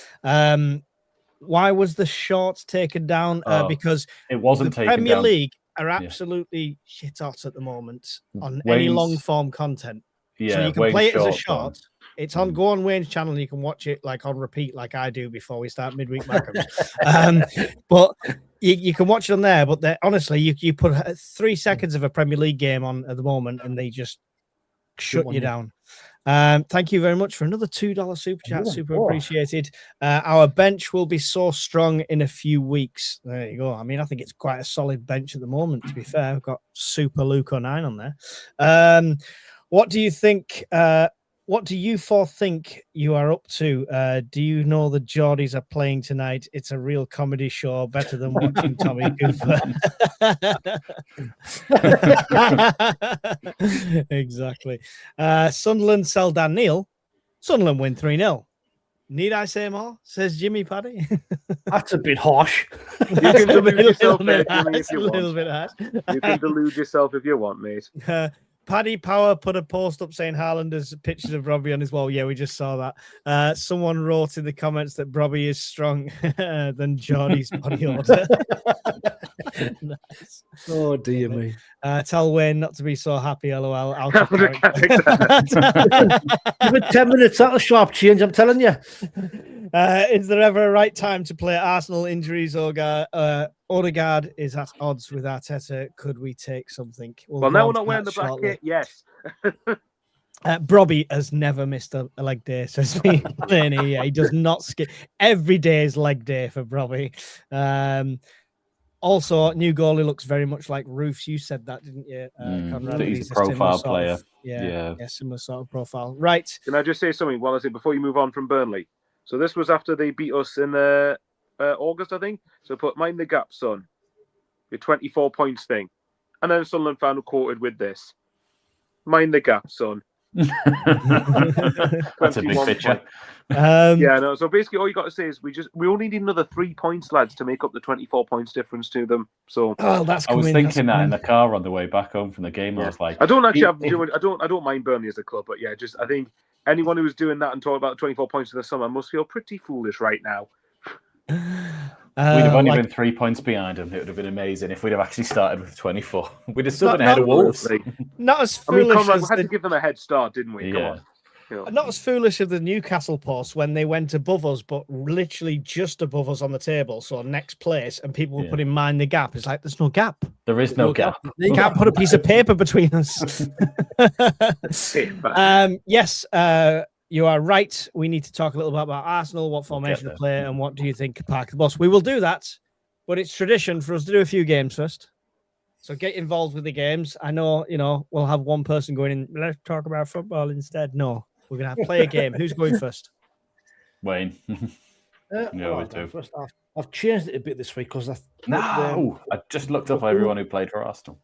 Why was the shorts taken down? Because it wasn't taken Premier down. League are absolutely shit hot at the moment on any long form content. Yeah, so you can play it as a short. It's on go on Wayne's channel. And you can watch it on repeat, like I do before we start Midweek Mackems. But you can watch it on there. But honestly, you put 3 seconds of a Premier League game on at the moment, and they just shut you down. Thank you very much for another $2 super chat. Super appreciated. Our bench will be so strong in a few weeks. There you go. I mean, I think it's quite a solid bench at the moment, to be fair. We've got Super Luke 09 on there. What do you think? What do you four think you are up to? Do you know the Geordies are playing tonight? It's a real comedy show, better than watching Tommy Goofer. Exactly. Sunderland sell Dan Neil. Sunderland win 3-0. Need I say more? Says Jimmy Paddy. That's a bit harsh. You can delude yourself, mate, if you a want. little bit harsh. You can delude yourself if you want, mate. Paddy Power put a post up saying Haaland has pictures of Robbie on his wall. Yeah, we just saw that. Someone wrote in the comments that Robbie is strong than Geordie's body order. Nice. Oh, dear me. Tell Wayne not to be so happy, lol. Give it 10 minutes, that'll sharp change, I'm telling you. Is there ever a right time to play Arsenal? Injuries, Odegaard is at odds with Arteta. Could we take something? Well, go now on we're to not wearing that the black shortly. kit. Yes. Brobby has never missed a leg day, so it's been playing here. Yeah, he does not skip. Every day is leg day for Brobby. Also, new goalie looks very much like Roofs. You said that, didn't you, Conrad? He's a profile player. Yeah, similar sort of profile. Right. Can I just say something while I say before you move on from Burnley? So this was after they beat us in August, I think. So put mind the gap, son. Your 24 points thing. And then Sunderland fan quoted with this. Mind the gap, son. That's a big picture. Yeah, no. So basically, all you got to say is we only need another 3 points, lads, to make up the 24 points difference to them. So I was thinking that in the car on the way back home from the game. Yeah. I was like, I don't actually I don't mind Burnley as a club, but yeah, just I think anyone who was doing that and talking about 24 points in the summer must feel pretty foolish right now. We'd have only been 3 points behind them. It would have been amazing if we'd have actually started with 24. We'd have still been ahead of Wolves. Not as foolish. Conrad, we had to give them a head start, didn't we? Come on. Not as foolish as the Newcastle post when they went above us, but literally just above us on the table. So next place, and people were putting mind the gap. It's like there's no gap. There is no gap. You can't put a piece of paper between us. Yes, you are right. We need to talk a little bit about Arsenal, what formation to play, and what do you think Park the Bus. We will do that, but it's tradition for us to do a few games first. So get involved with the games. I know, we'll have one person going in, let's talk about football instead. No, we're going to play a game. Who's going first? Wayne. First, I've changed it a bit this week because I just looked up everyone who played for Arsenal.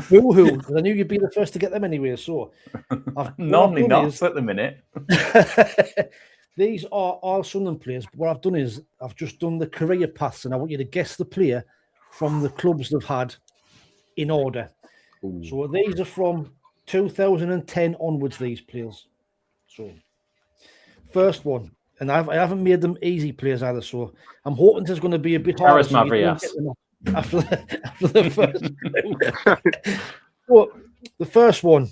Boo-hoo, because I knew you'd be the first to get them anyway. So normally not at the minute. These are all Sunderland players. But what I've done is I've just done the career paths, and I want you to guess the player from the clubs they've had in order. Ooh. So these are from 2010 onwards, these players. So first one, and I haven't made them easy players either, so I'm hoping there's going to be a bit harder. After the first Well, the first one,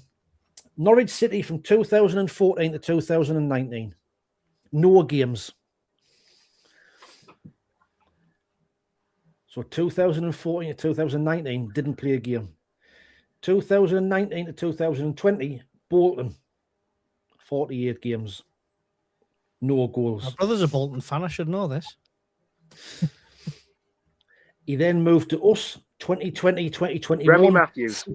Norwich City from 2014 to 2019. No games. So 2014 to 2019 didn't play a game. 2019 to 2020, Bolton, 48 games. No goals. My brother's a Bolton fan. I should know this. He then moved to us, 2020, 2021. Remy Matthews.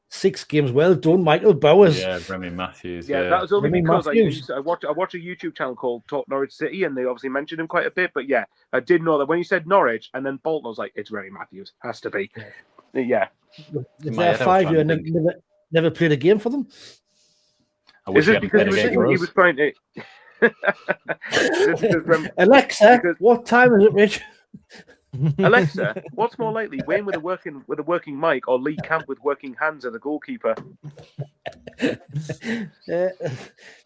6 games. Well done, Michael Bowers. Yeah, Remy Matthews. Yeah, that was only because I watch a YouTube channel called Talk Norwich City, and they obviously mentioned him quite a bit. But yeah, I did know that when you said Norwich and then Bolton, I was like, it's Remy Matthews. Has to be. Yeah. Is there 5 years never played a game for them? Is it because he was trying to... Alexa, what time is it, Rich? Alexa, what's more likely, Wayne with a working mic or Lee Camp with working hands as a goalkeeper? The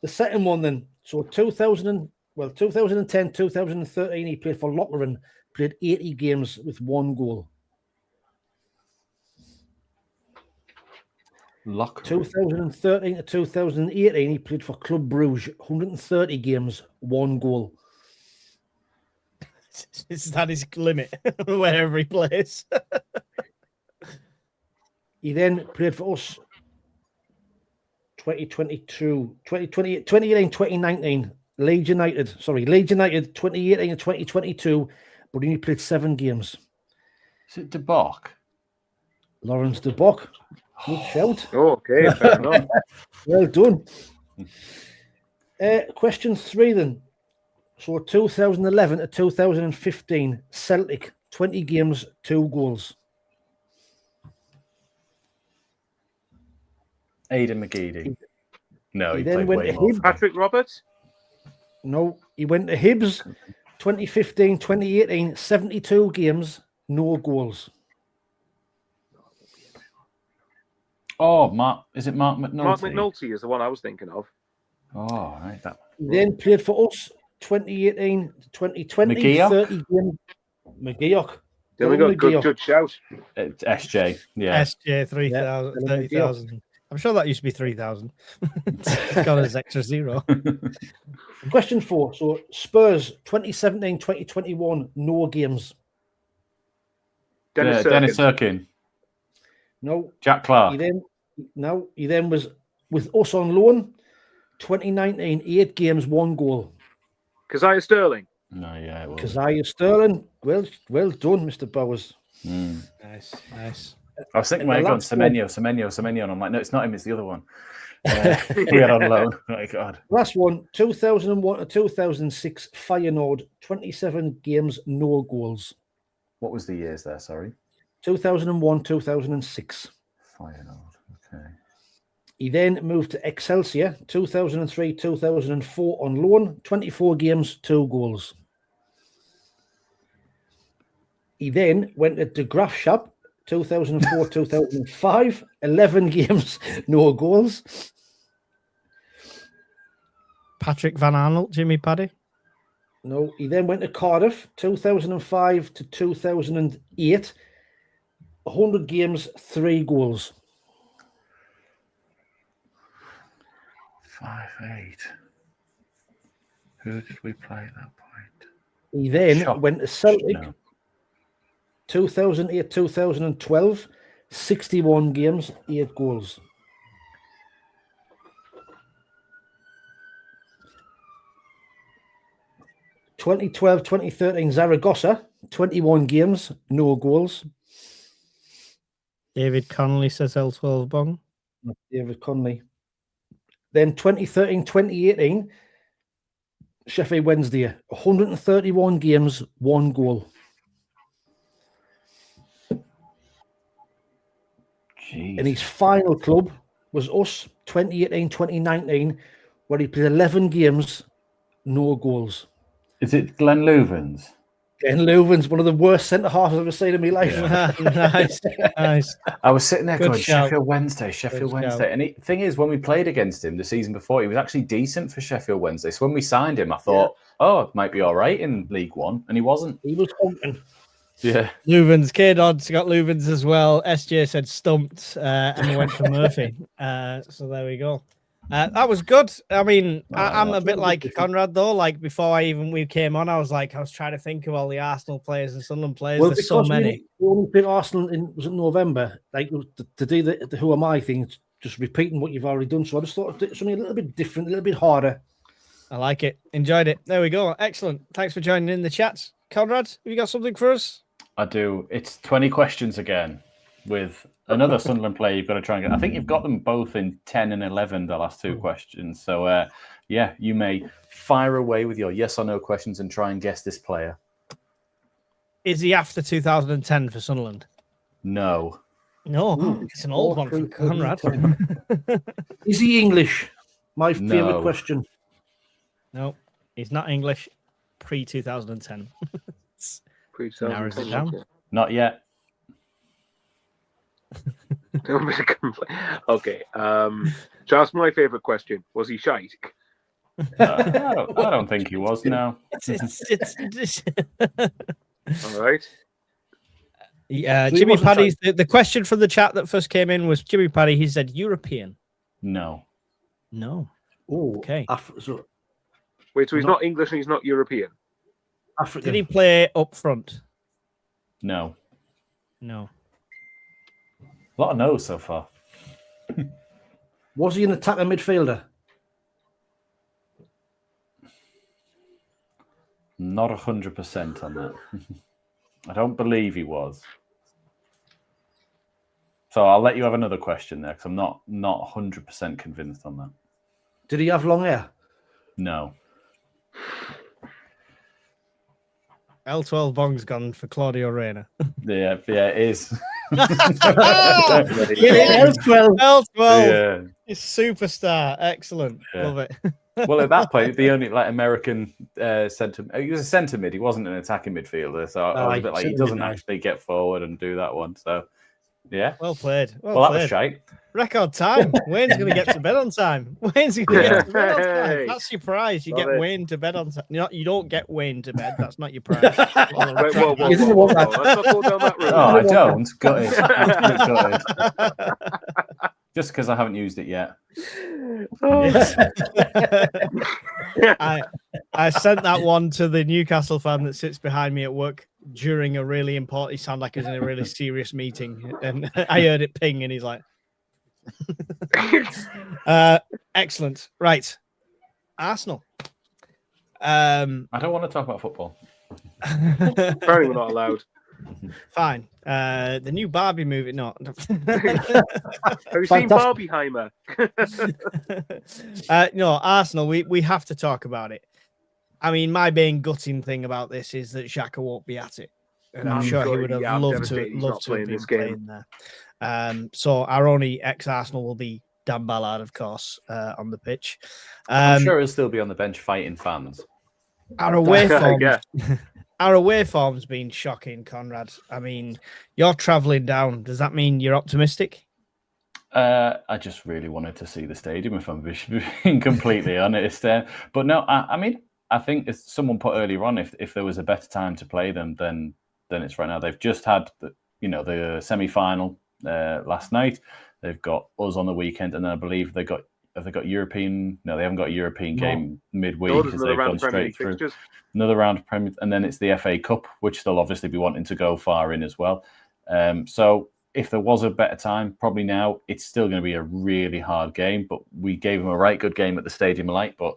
second one then. So 2010, 2013, he played for Locheren, played 80 games with 1 goal. Locheren. 2013 to 2018, he played for Club Bruges, 130 games, 1 goal. Is that his limit wherever he plays? He then played for us 2018, 2019, Leeds United 2018 and 2022, but he only played 7 games. Is it De Bock? Lawrence De Bock. Good shout. Okay, fair enough. Well done. Question 3 then. So 2011 to 2015, Celtic, 20 games, 2 goals. Aidan McGeady. No, he then played went way to more. Hibs. Patrick Roberts? No, he went to Hibs, 2015, 2018, 72 games, no goals. Oh, is it Mark McNulty? Mark McNulty is the one I was thinking of. Oh, right. He then played for us, 2018 to 2020, McGeoch? 30 games. McGeoch. There we go. Good shout. It's SJ. Yeah. SJ 30,000. I'm sure that used to be 3,000. It's got as extra zero. Question 4. So Spurs 2017-2021 no games. Dennis Dennis Serkin. Serkin. No. Jack Clark. He then was with us on loan. 2019, 8 games, 1 goal. Keziah Sterling. No, yeah, it was. Keziah Sterling. Well done, Mr. Bowers. Nice. I was thinking, And when the I got last Semenyo, and I'm like, no, it's not him, it's the other one. We had on loan. Oh, God. Last one, 2001 to 2006, Feyenoord, 27 games, no goals. What was the years there? Sorry. 2001, 2006. Feyenoord. Okay. He then moved to Excelsior, 2003, 2004 on loan, 24 games, 2 goals. He then went to De Graafschap, 2004, 2005, 11 games, no goals. Patrick Van Arnold, Jimmy Paddy. No, he then went to Cardiff, 2005 to 2008, 100 games, 3 goals. 5'8". Who did we play at that point? He then Shop- went to Celtic, No. 2008, 2012, 61 games, 8 goals. (2012, 2013) Zaragoza, 21 games, no goals. David Connolly says L12 Bong. David Conley. Then 2013, 2018, Sheffield Wednesday, 131 games, 1 goal. Jeez. And his final club was us, 2018, 2019, where he played 11 games, no goals. Is it Glenn Louvens? Glenn Louvens, one of the worst centre halves I've ever seen in my life. Nice. I was sitting there Good going, shout. Sheffield Wednesday. And the thing is, when we played against him the season before, he was actually decent for Sheffield Wednesday. So when we signed him, I thought, it might be all right in League One. And he wasn't. He was honking. Yeah. Louvens, K-Dod's got Louvens as well. SJ said stumped, and we went for Murphy. So there we go. That was good. I mean, I'm a bit like Conrad though. Like before we came on, I was trying to think of all the Arsenal players and Sunderland players. Well, There's so because many. we only played Arsenal was it November, like to do the who am I thing, just repeating what you've already done. So I just thought I'd do something a little bit different, a little bit harder. I like it. Enjoyed it. There we go. Excellent. Thanks for joining in the chat. Conrad, have you got something for us? I do. It's 20 questions again with another Sunderland player you've got to try and get. I think you've got them both in 10 and 11, the last 2 questions. So, you may fire away with your yes or no questions and try and guess this player. Is he after 2010 for Sunderland? No. No, it's an old one for Conrad. Is he English? My favourite No. question. No, he's not English. Pre-2010. Narrows it down. Not yet. Okay. Just my favourite question. Was he shite? I don't think he was, no. It's All right. Yeah, So he Jimmy wasn't Paddy's the question from the chat that first came in was Jimmy Paddy. He said European. No. No. Oh, Okay. Wait, so he's not English and he's not European? African. Did he play up front? No. No. A lot of no's so far. Was he an attacking midfielder? Not 100% on that. I don't believe he was. So I'll let you have another question there because I'm not 100% convinced on that. Did he have long hair? No. L12 Bong's gone for Claudio Reyna. Yeah, it is. L12 Yeah. is superstar. Excellent. Yeah. Love it. Well, at that point, the only American centre, he was a centre mid. He wasn't an attacking midfielder, so I was a bit like, he doesn't actually get forward and do that one. So, yeah. Well played. Well, that was shite. Record time. Wayne's going to get to bed on time. Wayne's going to get to bed on time. That's your prize. You get Wayne to bed on time. You don't get Wayne to bed. That's not your prize. Right, whoa. Let's not go down that route. Oh, I don't. Got it. Just because I haven't used it yet. Yes. I sent that one to the Newcastle fan that sits behind me at work during a really important. He sounded like he was in a really serious meeting, and I heard it ping, and he's like, "Excellent, right, Arsenal." I don't want to talk about football. Apparently, we're not allowed. Fine. The new Barbie movie. No. Have you seen Barbieheimer? No, Arsenal. We have to talk about it. I mean, my main gutting thing about this is that Xhaka won't be at it, and I'm sure he would have loved to have been playing there. So our only ex-Arsenal will be Dan Ballard, of course, on the pitch. I'm sure he'll still be on the bench fighting fans. Our away forms, our away form's been shocking, Conrad. I mean, you're travelling down. Does that mean you're optimistic? I just really wanted to see the stadium, if I'm being completely honest. But no, I mean, I think as someone put earlier on, if there was a better time to play them, then it's right now. They've just had the semi-final last night. They've got us on the weekend, and then I believe have they got European? No, they haven't got a European game midweek because they've gone straight through. Fixtures. Another round of Premier, and then it's the FA Cup, which they'll obviously be wanting to go far in as well. So if there was a better time, probably now, it's still going to be a really hard game. But we gave them a right good game at the Stadium of Light, but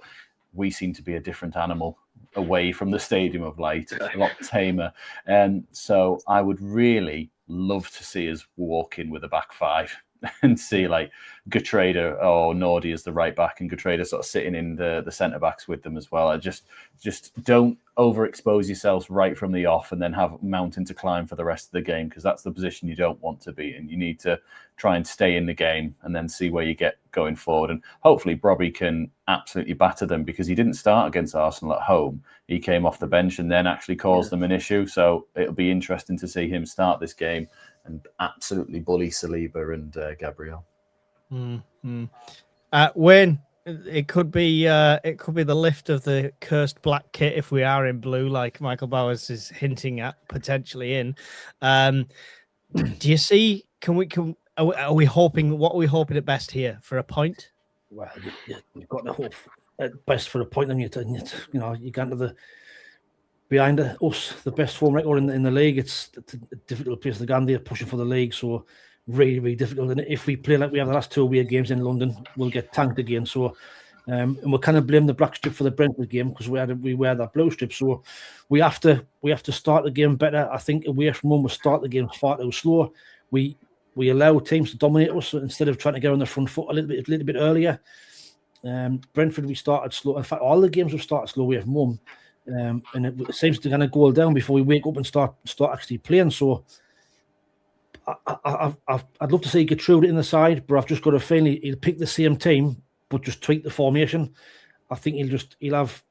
we seem to be a different animal away from the Stadium of Light, a lot tamer. And so I would really love to see us walk in with a back five and see like Gertruida or Nordy as the right back and Gertruida sort of sitting in the centre backs with them as well. I just don't overexpose yourselves right from the off and then have mountain to climb for the rest of the game, because that's the position you don't want to be in. You need to try and stay in the game and then see where you get going forward. And hopefully Brobby can absolutely batter them, because he didn't start against Arsenal at home. He came off the bench and then actually caused them an issue. So it'll be interesting to see him start this game and absolutely bully Saliba and Gabriel. Wayne, it could be the lift of the cursed black kit if we are in blue, like Michael Bowers is hinting at potentially in. Do you see? Are we hoping? What are we hoping at best here for a point? Well, you've got to hope at best for a point, and you get to the behind us, the best form record in the league. It's a difficult place to go. They're pushing for the league, so really, really difficult. And if we play like we have the last 2 away games in London, we'll get tanked again. So, and we'll kind of blame the black strip for the Brentford game because we wear that blue strip. So we have to start the game better. I think away from home, we start the game far too slow. We allow teams to dominate us instead of trying to get on the front foot a little bit earlier. Brentford, we started slow. In fact, all the games have started slow away from home. And it seems to kind of go down before we wake up and start actually playing. So I'd love to see Gertruida in the side, but I've just got a feeling he'll pick the same team, but just tweak the formation. I think he'll have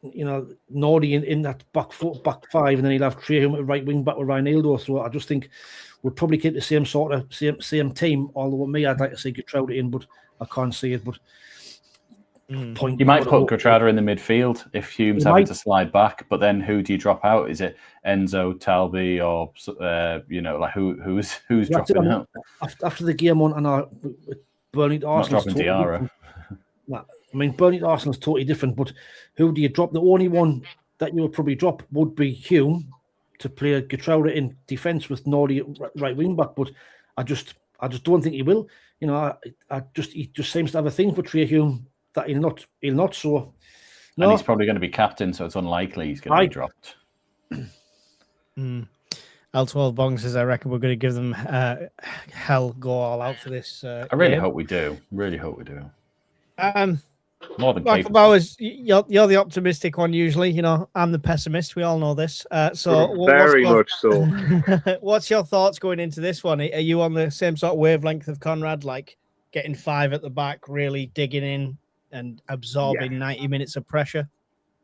Nordy in that back five, and then he'll have Traham at right wing back with Reinildo. So I just think we'll probably keep the same sort of same team. Although me, I'd like to see Gertruida in, but I can't see it. But you might put Gertruida in the midfield if Hume's having to slide back, but then who do you drop out? Is it Enzo, Talby, or who's dropping out? After the game on Burnley to Arsenal, dropping Diarra. I mean, Burnley to Arsenal is totally different, but who do you drop? The only one that you would probably drop would be Hume to play Gertruida in defence with Nordy right wing back, but I just don't think he will. He just seems to have a thing for Trey Hume that he'll not. So, no. And he's probably going to be captain, so it's unlikely he's going to be dropped. L12 Bong says, I reckon we're going to give them hell, go all out for this. I really hope we do. Really hope we do. More than Michael Bowers, you're the optimistic one usually. I'm the pessimist. We all know this. Very much so. What's your thoughts going into this one? Are you on the same sort of wavelength of Conrad, like getting 5 at the back, really digging in and absorbing 90 minutes of pressure?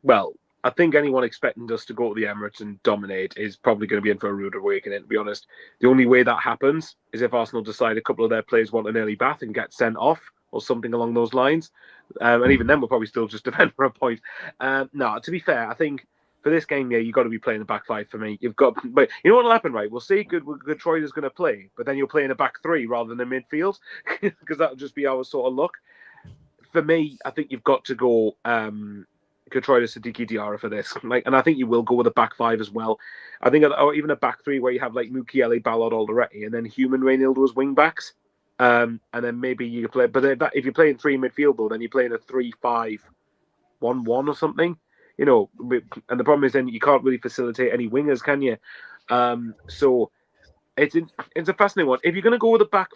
Well, I think anyone expecting us to go to the Emirates and dominate is probably going to be in for a rude awakening, to be honest. The only way that happens is if Arsenal decide a couple of their players want an early bath and get sent off or something along those lines. And even then, we'll probably still just defend for a point. No, to be fair, I think for this game, yeah, you've got to be playing the back five for me. You've got, but you know what'll happen, right? We'll see good Troyer's going to play, but then you'll play in a back three rather than a midfield because that'll just be our sort of look. For me, I think you've got to go Gertruida, Siddiqui, Diarra for this. And I think you will go with a back five as well. I think, or even a back three where you have like Mukiele, Ballard, Alderete, and then Human, Reynildo as wing backs. And then maybe you play, but if you're playing three midfield though, then you're playing a 3-5-1-1 or something. And the problem is then you can't really facilitate any wingers, can you? So it's a fascinating one. If you're going to go with a back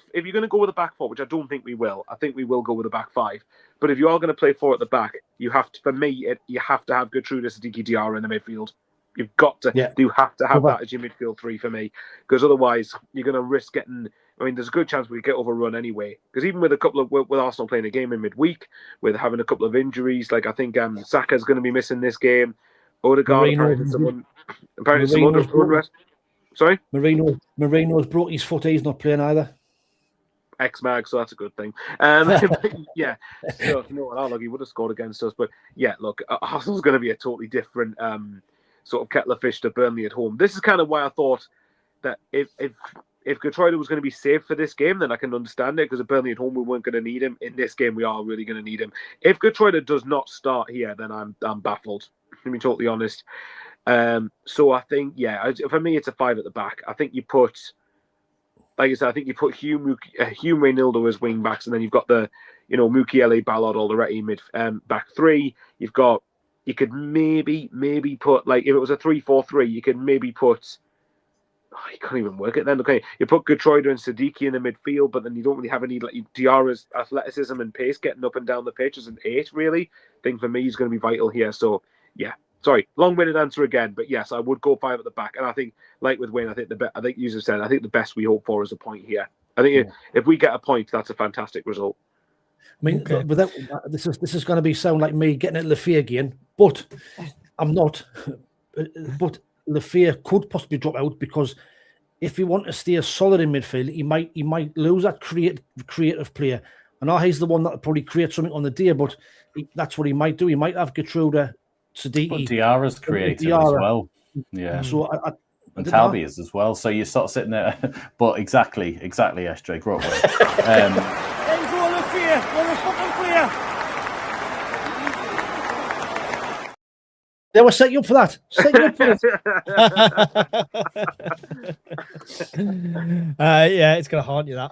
four, which I don't think we will, I think we will go with a back five. But if you are going to play four at the back, you have to. For me, you have to have Gertruida, Siddiqui, Diarra in the midfield. You've got to. Yeah. You have to have that as your midfield three for me, because otherwise you're going to risk getting. I mean, there's a good chance we get overrun anyway. Because even with with Arsenal playing a game in midweek, with having a couple of injuries, like I think Saka's going to be missing this game. Odegaard apparently some unrest. Sorry? Marino's broke his foot. He's not playing either. X-Mag, so that's a good thing. Yeah. So, he would have scored against us. But, yeah, look, Arsenal's going to be a totally different sort of kettle of fish to Burnley at home. This is kind of why I thought that if Gertruida was going to be safe for this game, then I can understand it, because at Burnley at home, we weren't going to need him. In this game, we are really going to need him. If Gertruida does not start here, then I'm baffled, to be totally honest. So I think, for me, it's a five at the back. I think you put, like I said, I think you put Hume Reynildo as wing backs, and then you've got the, Mukiele, Ballard, Alderete back three. You could maybe put, like, if it was a 3-4-3, you could maybe put, you can't even work it then. Okay, you put Gertruida and Siddiqui in the midfield, but then you don't really have any, like, Diarra's athleticism and pace getting up and down the pitch as an 8, really. I think for me, he's going to be vital here. So, yeah. Sorry, long-winded answer again, but yes, I would go 5 at the back, and I think, like with Wayne, I think you said, I think the best we hope for is a point here. I think if we get a point, that's a fantastic result. I mean, without this is going to sound like me getting at Lafayette again, but I'm not. But Lafayette could possibly drop out, because if he wants to stay solid in midfield, he might lose that creative player. I know he's the one that will probably create something on the day, but that's what he might do. He might have Gertruida, Siddiqui. But Diarra's creative as well. Yeah. So and Talby is as well. So you're sort of sitting there. But exactly, SJ. Great way. They were set you up for that. Yeah, it's going to haunt you, that.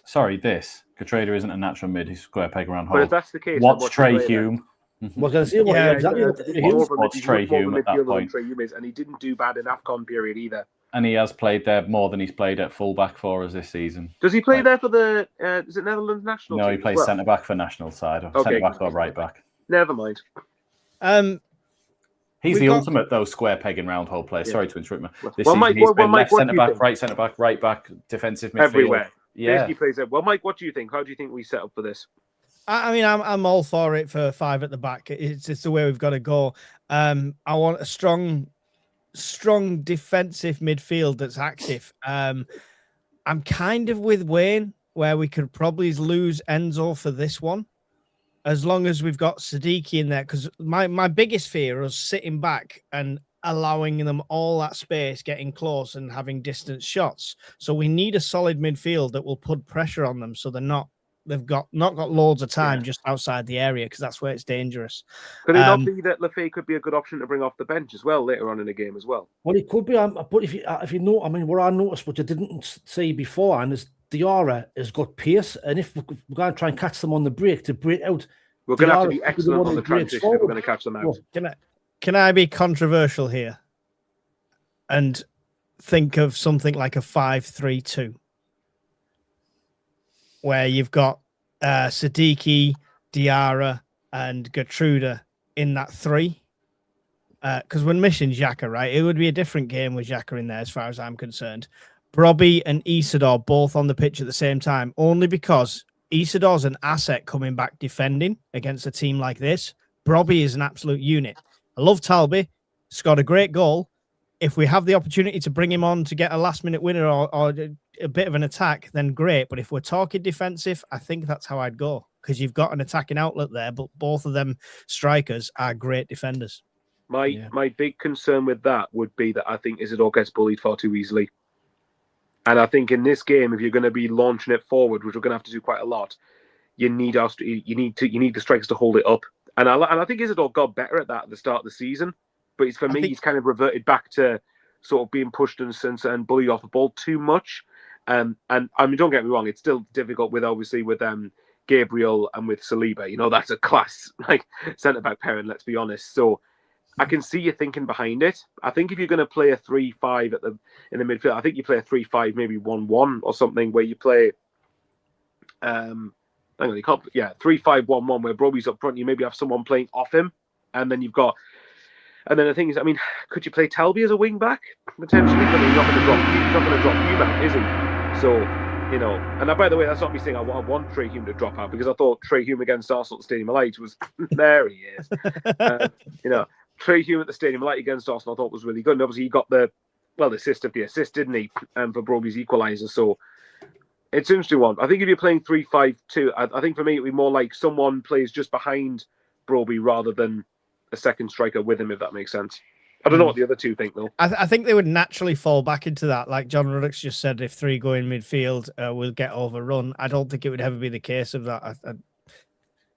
Sorry, Gertruida isn't a natural mid. He's square peg around hole. But if that's the case, what's Trey Hume? I was going to say, exactly. What's Trey Hume at that point? And he didn't do bad in AFCON period either. And he has played there more than he's played at fullback for us this season. Does he play there for the? Is it Netherlands national? No, he plays centre back for national side, or centre back or right back. Never mind. He's the ultimate, though, square peg and round hole player. Yeah. Sorry to interrupt me. This season he's been left centre back, right centre back, right back, defensive midfield. Everywhere. Yeah. Basically plays there. Well, Mike, what do you think? How do you think we set up for this? I mean, I'm all for it for 5 at the back. It's the way we've got to go. I want a strong defensive midfield that's active. I'm kind of with Wayne, where we could probably lose Enzo for this one, as long as we've got Siddiqui in there. Because my biggest fear is sitting back and allowing them all that space, getting close and having distance shots. So we need a solid midfield that will put pressure on them, so they've not got loads of time just outside the area, because that's where it's dangerous. Could it not be that Lafay could be a good option to bring off the bench as well later on in the game as well? Well, it could be. But if you know, I mean, what I noticed, what you didn't say beforehand, is Diarra has got pace, and if we're going to try and catch them on the break to break out, we're going to have to be excellent on the transition if we're going to catch them out. Can I be controversial here and think of something like a 5-3-2? Where you've got Siddiqui, Diarra, and Gertruida in that 3. Because we're missing Xhaka, right? It would be a different game with Xhaka in there, as far as I'm concerned. Brobby and Isidore both on the pitch at the same time, only because Isidore's an asset coming back defending against a team like this. Brobby is an absolute unit. I love Talby. Scored a great goal. If we have the opportunity to bring him on to get a last-minute winner or a bit of an attack, then great. But if we're talking defensive, I think that's how I'd go, because you've got an attacking outlet there, but both of them strikers are great defenders. My big concern with that would be that I think Isidore gets bullied far too easily. And I think in this game, if you're going to be launching it forward, which we're going to have to do quite a lot, you need the strikers to hold it up. And I think Isidore got better at that at the start of the season. But he's kind of reverted back to sort of being pushed and bullied off the ball too much. And I mean, don't get me wrong, it's still difficult with Gabriel and with Saliba. That's a class like centre back pairing. Let's be honest. So I can see you thinking behind it. I think if you're going to play a 3-5 in the midfield, I think you play a 3-5, maybe 1-1 or something, where you play 3-5-1-1, where Broby's up front. You maybe have someone playing off him, and then the thing is, I mean, could you play Talby as a wing back potentially? But he's not going to drop Hume out, is he? So, and by the way, that's not me saying I want Trey Hume to drop out, because I thought Trey Hume against Arsenal at the Stadium of Light was there. He is. Trey Hume at the Stadium of Light against Arsenal I thought was really good, and obviously he got the assist of the assist, didn't he? For Broby's equaliser. So it's an interesting one. I think if you're playing 3-5-2, I think for me it'd be more like someone plays just behind Broby rather than a second striker with him, if that makes sense. I don't know what the other two think, though. I think they would naturally fall back into that. Like John Ruddock's just said, if three go in midfield, we'll get overrun. I don't think it would ever be the case of that.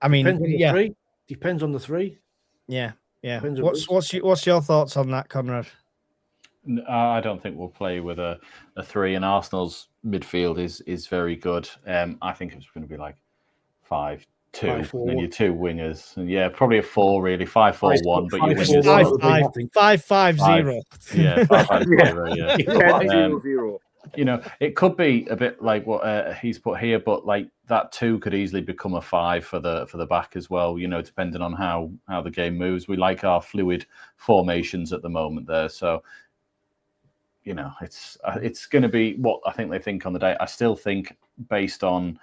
I mean, Depends on the three. Yeah. What's your thoughts on that, Conrad? I don't think we'll play with a 3, and Arsenal's midfield is very good. I think it's going to be like 5-2, and then your two wingers. And probably a 4, really. 5-4-1, but your wingers 5-5-0. Yeah, 5-5-0, yeah. 10-0-0. It could be a bit like what he's put here, but like that 2 could easily become a 5 for the back as well, depending on how the game moves. We like our fluid formations at the moment there. So, it's going to be what I think they think on the day. I still think, based on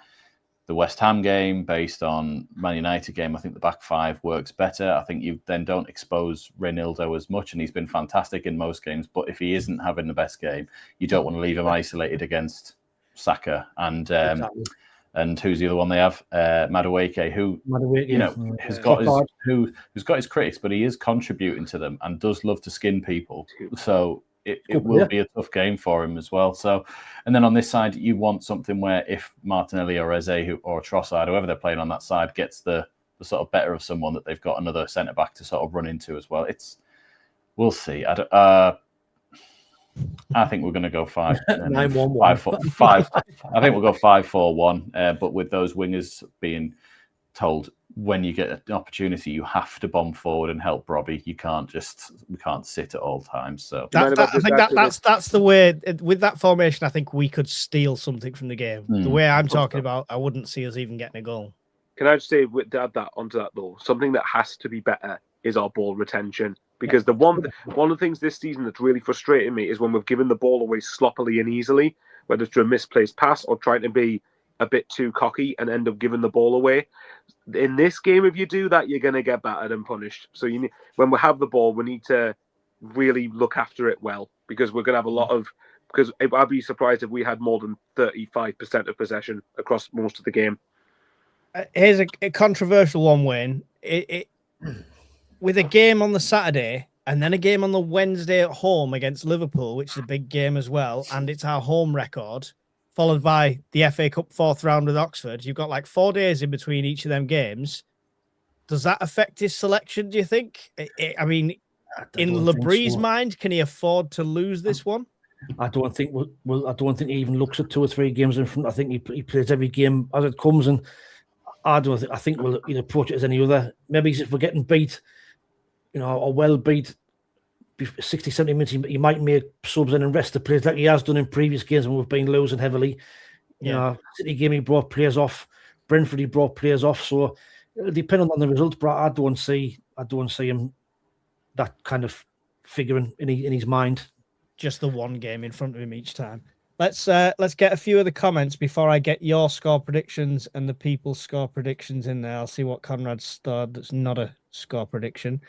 the West Ham game, based on Man United game, I think the back 5 works better. I think you then don't expose Reinildo as much, and he's been fantastic in most games. But if he isn't having the best game, you don't want to leave him isolated against Saka and who's the other one they have? Madueke, who has got his critics, but he is contributing to them and does love to skin people. So it will be a tough game for him as well. So, and then on this side, you want something where if Martinelli or Eze or Trossard, whoever they're playing on that side, gets the sort of better of someone, that they've got another centre back to sort of run into as well. We'll see. I think we're going to go 5. 5. I think we'll go 5-4-1. But with those wingers being told, when you get an opportunity, you have to bomb forward and help Robbie. We can't sit at all times. So I think that's the way. With that formation, I think we could steal something from the game. The way I'm talking about, I wouldn't see us even getting a goal. Can I just say, to add that onto that though, something that has to be better is our ball retention. Because one of the things this season that's really frustrating me is when we've given the ball away sloppily and easily, whether it's through a misplaced pass or trying to be a bit too cocky and end up giving the ball away. In this game, if you do that, you're going to get battered and punished. So when we have the ball, we need to really look after it well, because we're going to have a lot of. Because I'd be surprised if we had more than 35% of possession across most of the game. Here's a controversial one, Wayne. With a game on the Saturday and then a game on the Wednesday at home against Liverpool, which is a big game as well, and it's our home record, followed by the FA Cup 4th round with Oxford. You've got like 4 days in between each of them games. Does that affect his selection, do you think? I mean, in Labree's mind, can he afford to lose this one? I don't think I don't think he even looks at 2 or 3 games in front. I think he plays every game as it comes, and I think we'll approach it as any other. Maybe if we're getting beat, or well beat, 60, 70 minutes, he might make subs in and rest the players like he has done in previous games when we've been losing heavily. City game he brought players off, Brentford he brought players off. So it'll depend on the result, but I don't see him that kind of figuring in his mind. Just the one game in front of him each time. Let's get a few of the comments before I get your score predictions and the people's score predictions in there. I'll see what Conrad starred that's not a score prediction.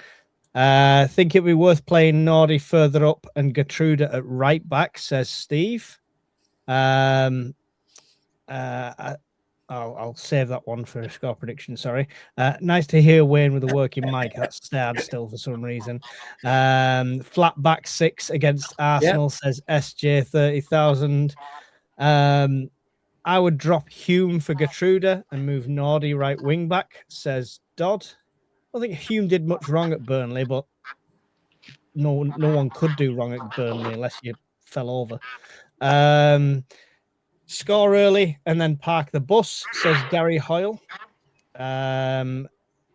Think it'd be worth playing Nordy further up and Gertruda at right back, says Steve. I'll save that one for a score prediction. Sorry. Nice to hear Wayne with a working mic. That's sad still for some reason. Flat back 6 against Arsenal, says SJ 30,000. I would drop Hume for Gertruda and move Nordy right wing back, says Dodd. I don't think Hume did much wrong at Burnley, but no one could do wrong at Burnley unless you fell over. Score early and then park the bus, says Gary Hoyle.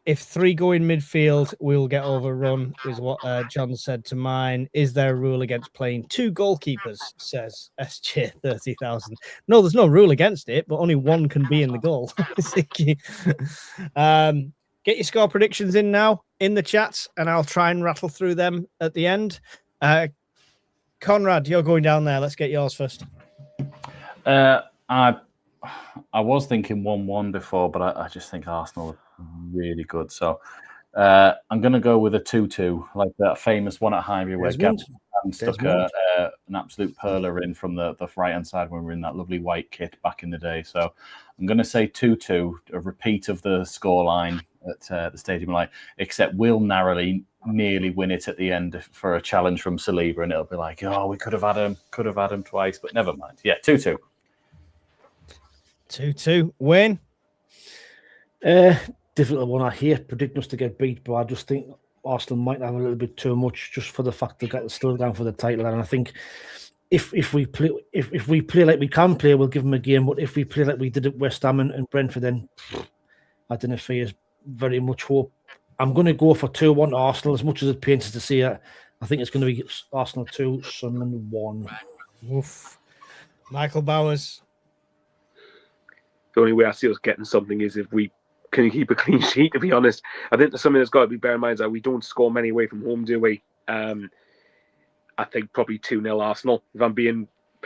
If 3 go in midfield, we'll get overrun, is what John said to mine. Is there a rule against playing 2 goalkeepers, says SJ 30,000. No, there's no rule against it, but only one can be in the goal. Get your score predictions in now in the chats, and I'll try and rattle through them at the end. Conrad, you're going down there. Let's get yours first. I was thinking 1-1 before, but I just think Arsenal are really good. So I'm going to go with a 2-2, like that famous one at Highbury where Gavin stuck an absolute perler in from the right-hand side when we were in that lovely white kit back in the day. So I'm going to say 2-2, a repeat of the scoreline at the Stadium Light, except we'll nearly win it at the end for a challenge from Saliba, and it'll be like, oh, we could have had him twice, but never mind. Yeah, 2-2. 2-2. Wayne? Difficult one. I hate predicting us to get beat, but I just think Arsenal might have a little bit too much just for the fact they got still down for the title. And I think if we play like we can play, we'll give them a game. But if we play like we did at West Ham and Brentford, then I don't know if there's very much hope. I'm going to go for 2-1 to Arsenal. As much as it pains us to see it, I think it's going to be Arsenal 2, Sunderland 1. Oof. Michael Bowers. The only way I see us getting something is if we can keep a clean sheet, to be honest. I think there's something that's got to be bear in mind that we don't score many away from home, do we? I think probably 2-0 Arsenal. If I'm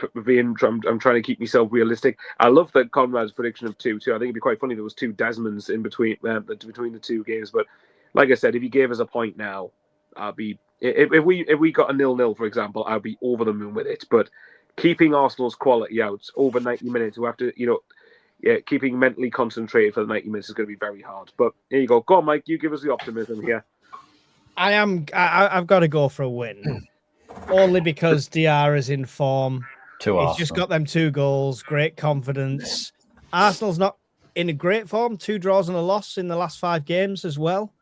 I'm trying to keep myself realistic. I love that Conrad's prediction of 2-2. I think it'd be quite funny if there was 2 Desmonds in between the 2 games. But like I said, if he gave us a point now, I'll be if we got a 0-0, for example, I'd be over the moon with it. But keeping Arsenal's quality out over 90 minutes, who have to, keeping mentally concentrated for the 90 minutes is going to be very hard. But here you go. Go on, Mike. You give us the optimism here. I've got to go for a win. Only because DR is in form. He's just got them 2 goals, great confidence. Arsenal's not in a great form, 2 draws and a loss in the last 5 games as well.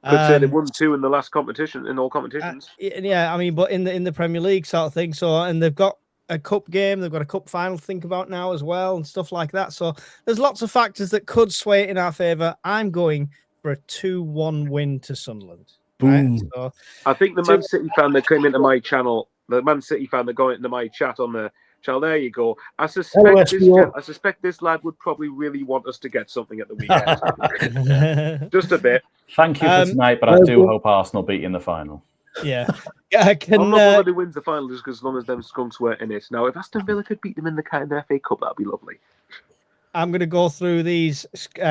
Could say they won 2 in the last competition, in all competitions. Yeah, I mean, but in the Premier League sort of thing. So, and they've got a cup game, they've got a cup final to think about now as well, and stuff like that. So there's lots of factors that could sway it in our favour. I'm going for a 2-1 win to Sunderland. Boom. Right? So, I think the Man City fan that came into my channel, the Man City fan that got into my chat on the channel, there you go. I suspect this lad would probably really want us to get something at the weekend. Just a bit. Thank you for tonight, but I do hope Arsenal beat in the final. Yeah. I'm not bothered who wins the final just because as long as them skunks were in it. Now, if Aston Villa could beat them in the FA Cup, that'd be lovely. I'm going to go through these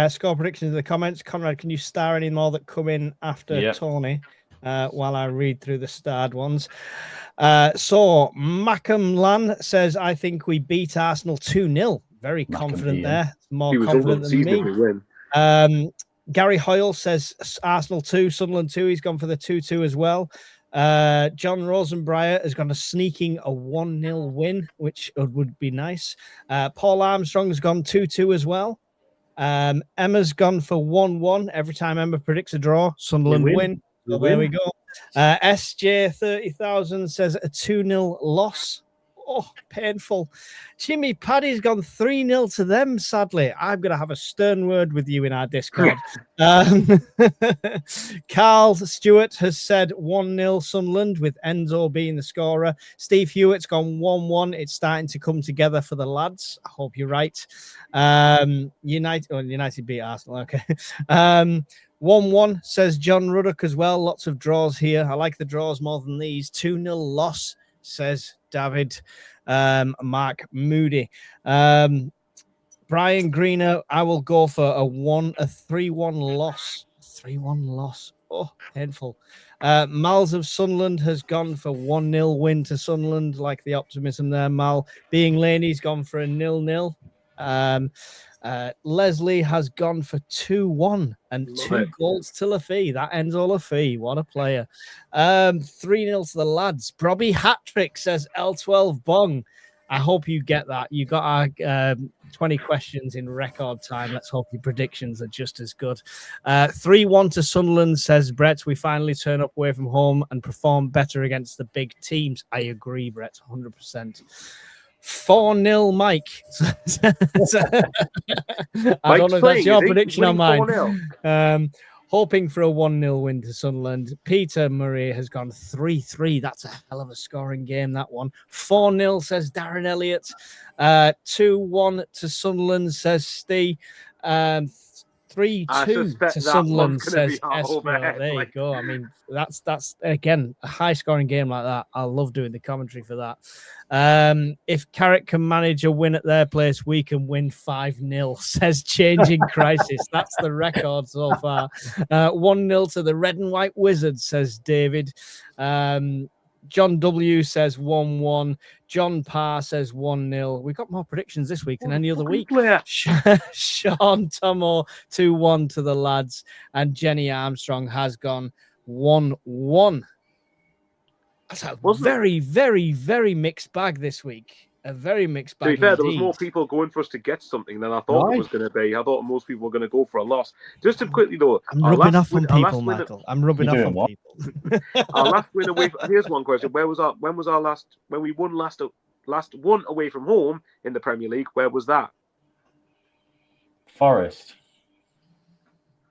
score predictions in the comments. Conrad, can you star any more that come in after Tony while I read through the starred ones? So, Mackems says, I think we beat Arsenal 2-0. Very confident there. More confident than me. Gary Hoyle says Arsenal 2, Sunderland 2. He's gone for the 2-2 as well. John Rosenbreyer has gone a sneaking a 1-0 win, which would be nice. Paul Armstrong's gone 2-2 as well. Emma's gone for 1-1. Every time Emma predicts a draw, Sunderland win. So there we go. SJ 30,000 says a 2-0 loss. Oh, painful. Jimmy Paddy's gone 3-0 to them, sadly. I'm going to have a stern word with you in our Discord. Carl Stewart has said 1-0 Sunderland, with Enzo being the scorer. Steve Hewitt's gone 1-1. It's starting to come together for the lads. I hope you're right. United beat Arsenal. Okay. 1-1 says John Ruddock as well. Lots of draws here. I like the draws more than these. 2-0 loss, says David. Mark Moody. Brian Greener, I will go for a 3-1 loss. 3-1 loss. Oh, painful. Mal's of Sunderland has gone for 1-0 win to Sunderland. Like the optimism there, Mal. Being Laney's gone for a 0-0. Leslie has gone for 2-1 and Love 2 it. goals to Lafee. That ends all Lafee. What a player. 3-0 to the lads. Brobby hat-trick, says L12 Bong. I hope you get that. You got our 20 questions in record time. Let's hope your predictions are just as good. 3-1 to Sunderland, says Brett. We finally turn up away from home and perform better against the big teams. I agree, Brett, 100%. 4-0 Mike. I don't know if that's your prediction or mine. Hoping for a 1-0 win to Sunderland. Peter Murray has gone 3-3. That's a hell of a scoring game, that one. 4-0, says Darren Elliott. 2-1 to Sunderland, says Steve. 3-2 to Sunderland, says Esper. There you go. I mean, that's again a high scoring game like that. I love doing the commentary for that. If Carrick can manage a win at their place, we can win 5-0, says Changing Crisis. That's the record so far. 1-0 to the Red and White Wizards, says David. John W says 1-1. John Parr says 1-0. We've got more predictions this week than any other week. Sean Tomo 2-1 to the lads. And Jenny Armstrong has gone 1-1. That's a very, very, very mixed bag this week. A very mixed bag. To be fair, there was indeed. more people going for us to get something than I thought it was going to be. I thought most people were going to go for a loss. Just to quickly though, I'm rubbing off on people, Michael. I'm rubbing off on people. Our last win away. Here's one question: when was our last? When we won last one away from home in the Premier League? Where was that? Forest.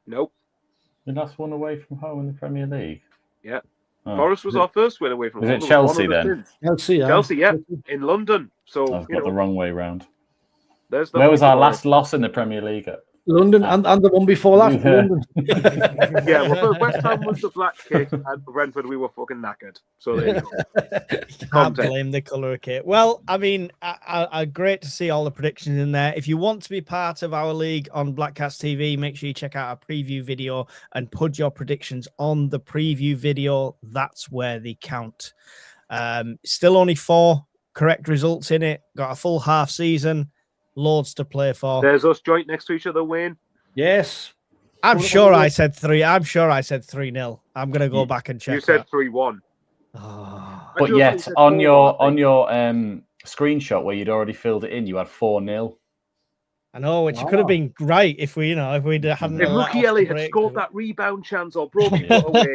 Nope. The last one away from home in the Premier League. Yeah. Oh. Forest was our first win away from home. Is it Chelsea then? Chelsea, yeah, in London. So I've got the wrong way round. Where was our last loss in the Premier League at? London, and the one before that. London. Yeah, well, West Ham was the black kit, and for Brentford we were fucking knackered. So there you go. Can't blame the colour of kit. Well, I mean, great to see all the predictions in there. If you want to be part of our league on Black Cats TV, make sure you check out our preview video and put your predictions on the preview video. That's where they count. Still only 4 correct results in it. Got a full half season. Loads to play for. There's us joint next to each other, Wayne. Yes. I'm sure I said 3. I'm sure I said 3-0. I'm going to go back and check. You said 3-1. Oh. But yet, on your screenshot where you'd already filled it in, you had 4-0. I know, which could have been right if we'd hadn't. If Rookie Ellie had scored that rebound chance or broke it away,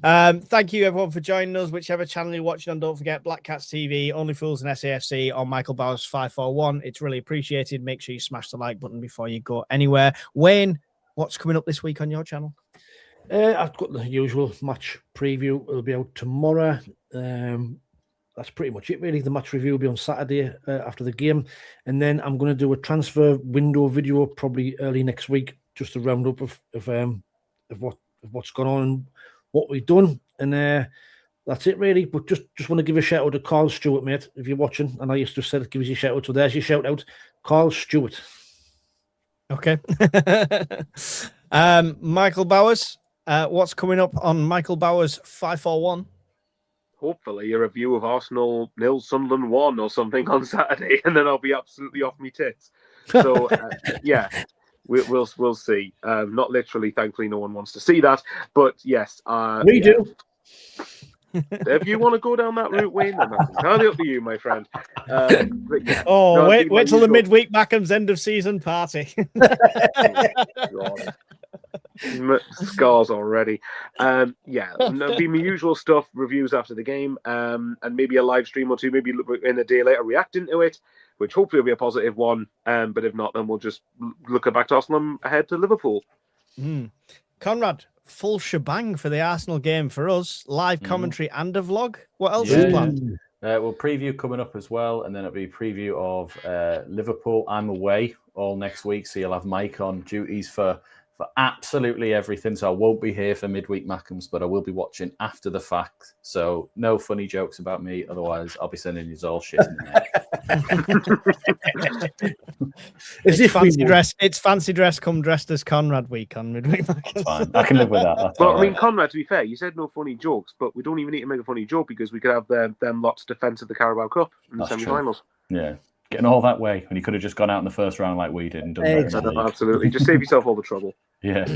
yeah. Thank you everyone for joining us. Whichever channel you're watching on, don't forget Black Cats TV, Only Fools and SAFC on Michael Bowers 541. It's really appreciated. Make sure you smash the like button before you go anywhere. Wayne, what's coming up this week on your channel? I've got the usual match preview. It'll be out tomorrow. That's pretty much it, really. The match review will be on Saturday after the game. And then I'm going to do a transfer window video probably early next week, just a roundup of what's gone on and what we've done. And that's it, really. But just want to give a shout out to Carl Stewart, mate, if you're watching. And I used to say it, give us a shout out. So there's your shout out, Carl Stewart. Okay. Michael Bowers, what's coming up on Michael Bowers 541? Hopefully a review of Arsenal 0 Sunderland 1 or something on Saturday, and then I'll be absolutely off me tits. So yeah, we'll see. Not literally, thankfully, no one wants to see that, but yes, we do. If you want to go down that route, Wayne, then that's entirely up to you, my friend. Wait till the midweek Mackems end of season party. God. Scars already. There'll be my usual stuff, reviews after the game, and maybe a live stream or two, maybe in a day later reacting to it, which hopefully will be a positive one. But if not, then we'll just look back to Arsenal and ahead to Liverpool. Conrad, full shebang for the Arsenal game for us. Live commentary and a vlog. What else is planned? Well, preview coming up as well, and then it'll be a preview of Liverpool. I'm away all next week, so you'll have Mike on duties for for absolutely everything. So I won't be here for midweek Mackems, but I will be watching after the fact. So no funny jokes about me. Otherwise, I'll be sending you all shit in the neck. It's fancy dress come dressed as Conrad week on midweek Mackems. Fine. I can live with that. That's Well, I mean, Conrad, to be fair, you said no funny jokes, but we don't even need to make a funny joke because we could have them lot's defence of the Carabao Cup in the semi-finals. Yeah. Getting all that way when you could have just gone out in the first round like we did and done better. Absolutely. Just save yourself all the trouble. Yeah.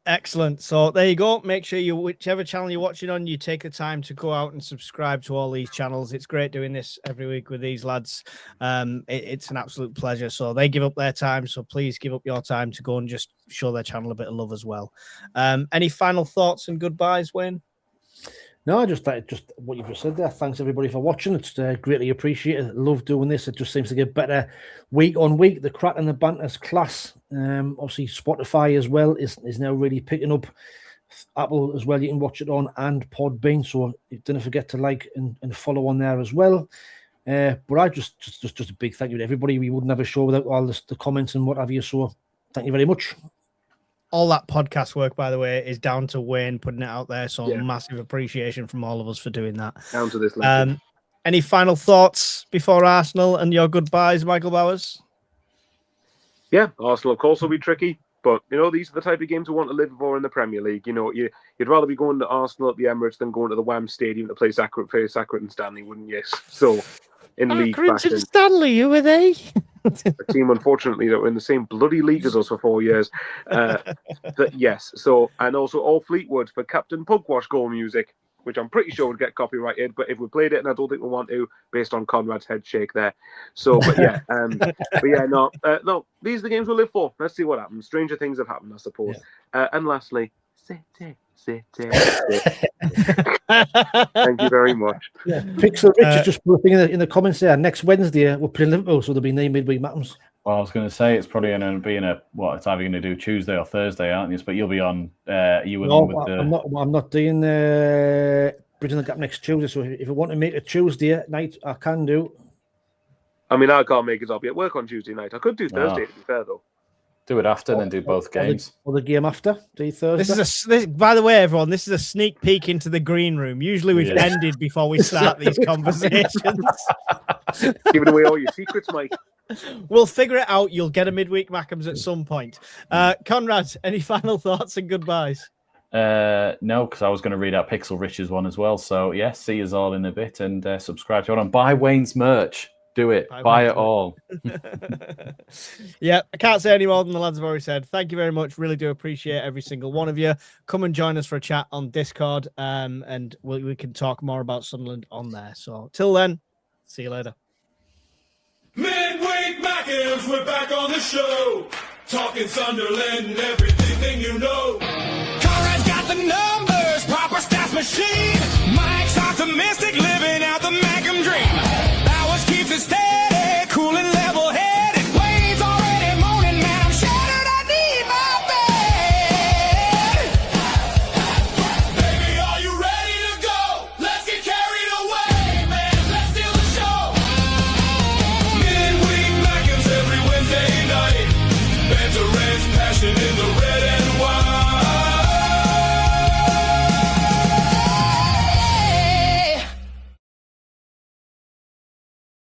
Excellent. So there you go. Make sure whichever channel you're watching on, you take the time to go out and subscribe to all these channels. It's great doing this every week with these lads. It's an absolute pleasure. So they give up their time. So please give up your time to go and just show their channel a bit of love as well. Any final thoughts and goodbyes, Wayne? No, just what you've just said there. Thanks everybody for watching. It's greatly appreciated. Love doing this. It just seems to get better week on week. The crack and the banter's class. Obviously Spotify as well is now really picking up. Apple as well. You can watch it on and Podbean. So don't forget to like and follow on there as well. But I just a big thank you to everybody. We wouldn't have a show without all the comments and what have you. So thank you very much. All that podcast work, by the way, is down to Wayne putting it out there. So massive appreciation from all of us for doing that. Down to this. Any final thoughts before Arsenal and your goodbyes, Michael Bowers? Yeah, Arsenal, of course, will be tricky. But, these are the type of games we want to live for in the Premier League. You'd rather be going to Arsenal at the Emirates than going to the Wham Stadium to play Accrington and Stanley, wouldn't you? So, in league fashion. Stanley, who are they? A team, unfortunately, that were in the same bloody league as us for 4 years. But yes, and also all Fleetwood for Captain Pugwash goal music, which I'm pretty sure would get copyrighted, but if we played it, and I don't think we want to, based on Conrad's head shake there. So, no, these are the games we'll live for. Let's see what happens. Stranger things have happened, I suppose. Yeah. And lastly, City. Thank you very much. Yeah, Pixel Richard just put a thing in the comments there. Next Wednesday, we're playing Liverpool, so there'll be no midweek Mackems. Well, I was going to say it's probably going to be it's either going to do Tuesday or Thursday, aren't you? But you'll be on. I'm not doing Bridging the Gap next Tuesday. So if you want to make a Tuesday night, I can do. I mean, I can't make it. I'll be at work on Tuesday night. I could do Thursday, to be fair, though. Do it after, then do both games. Or the game after, do Thursday. By the way, everyone, this is a sneak peek into the green room. Usually we've ended before we start these conversations. Giving away all your secrets, Mike. We'll figure it out. You'll get a midweek Mackems at some point. Conrad, any final thoughts and goodbyes? No, because I was going to read out Pixel Rich's one as well. So, yes, see us all in a bit and subscribe to it and buy Wayne's merch. Do it. Buy it all. Yeah, I can't say any more than the lads have already said. Thank you very much. Really do appreciate every single one of you. Come and join us for a chat on Discord, and we can talk more about Sunderland on there. So, till then, see you later. Midweek Mackems, we're back on the show. Talking Sunderland and everything you know. Conrad's got the numbers, proper stats machine. Mike's optimistic, living out the Mackem dream.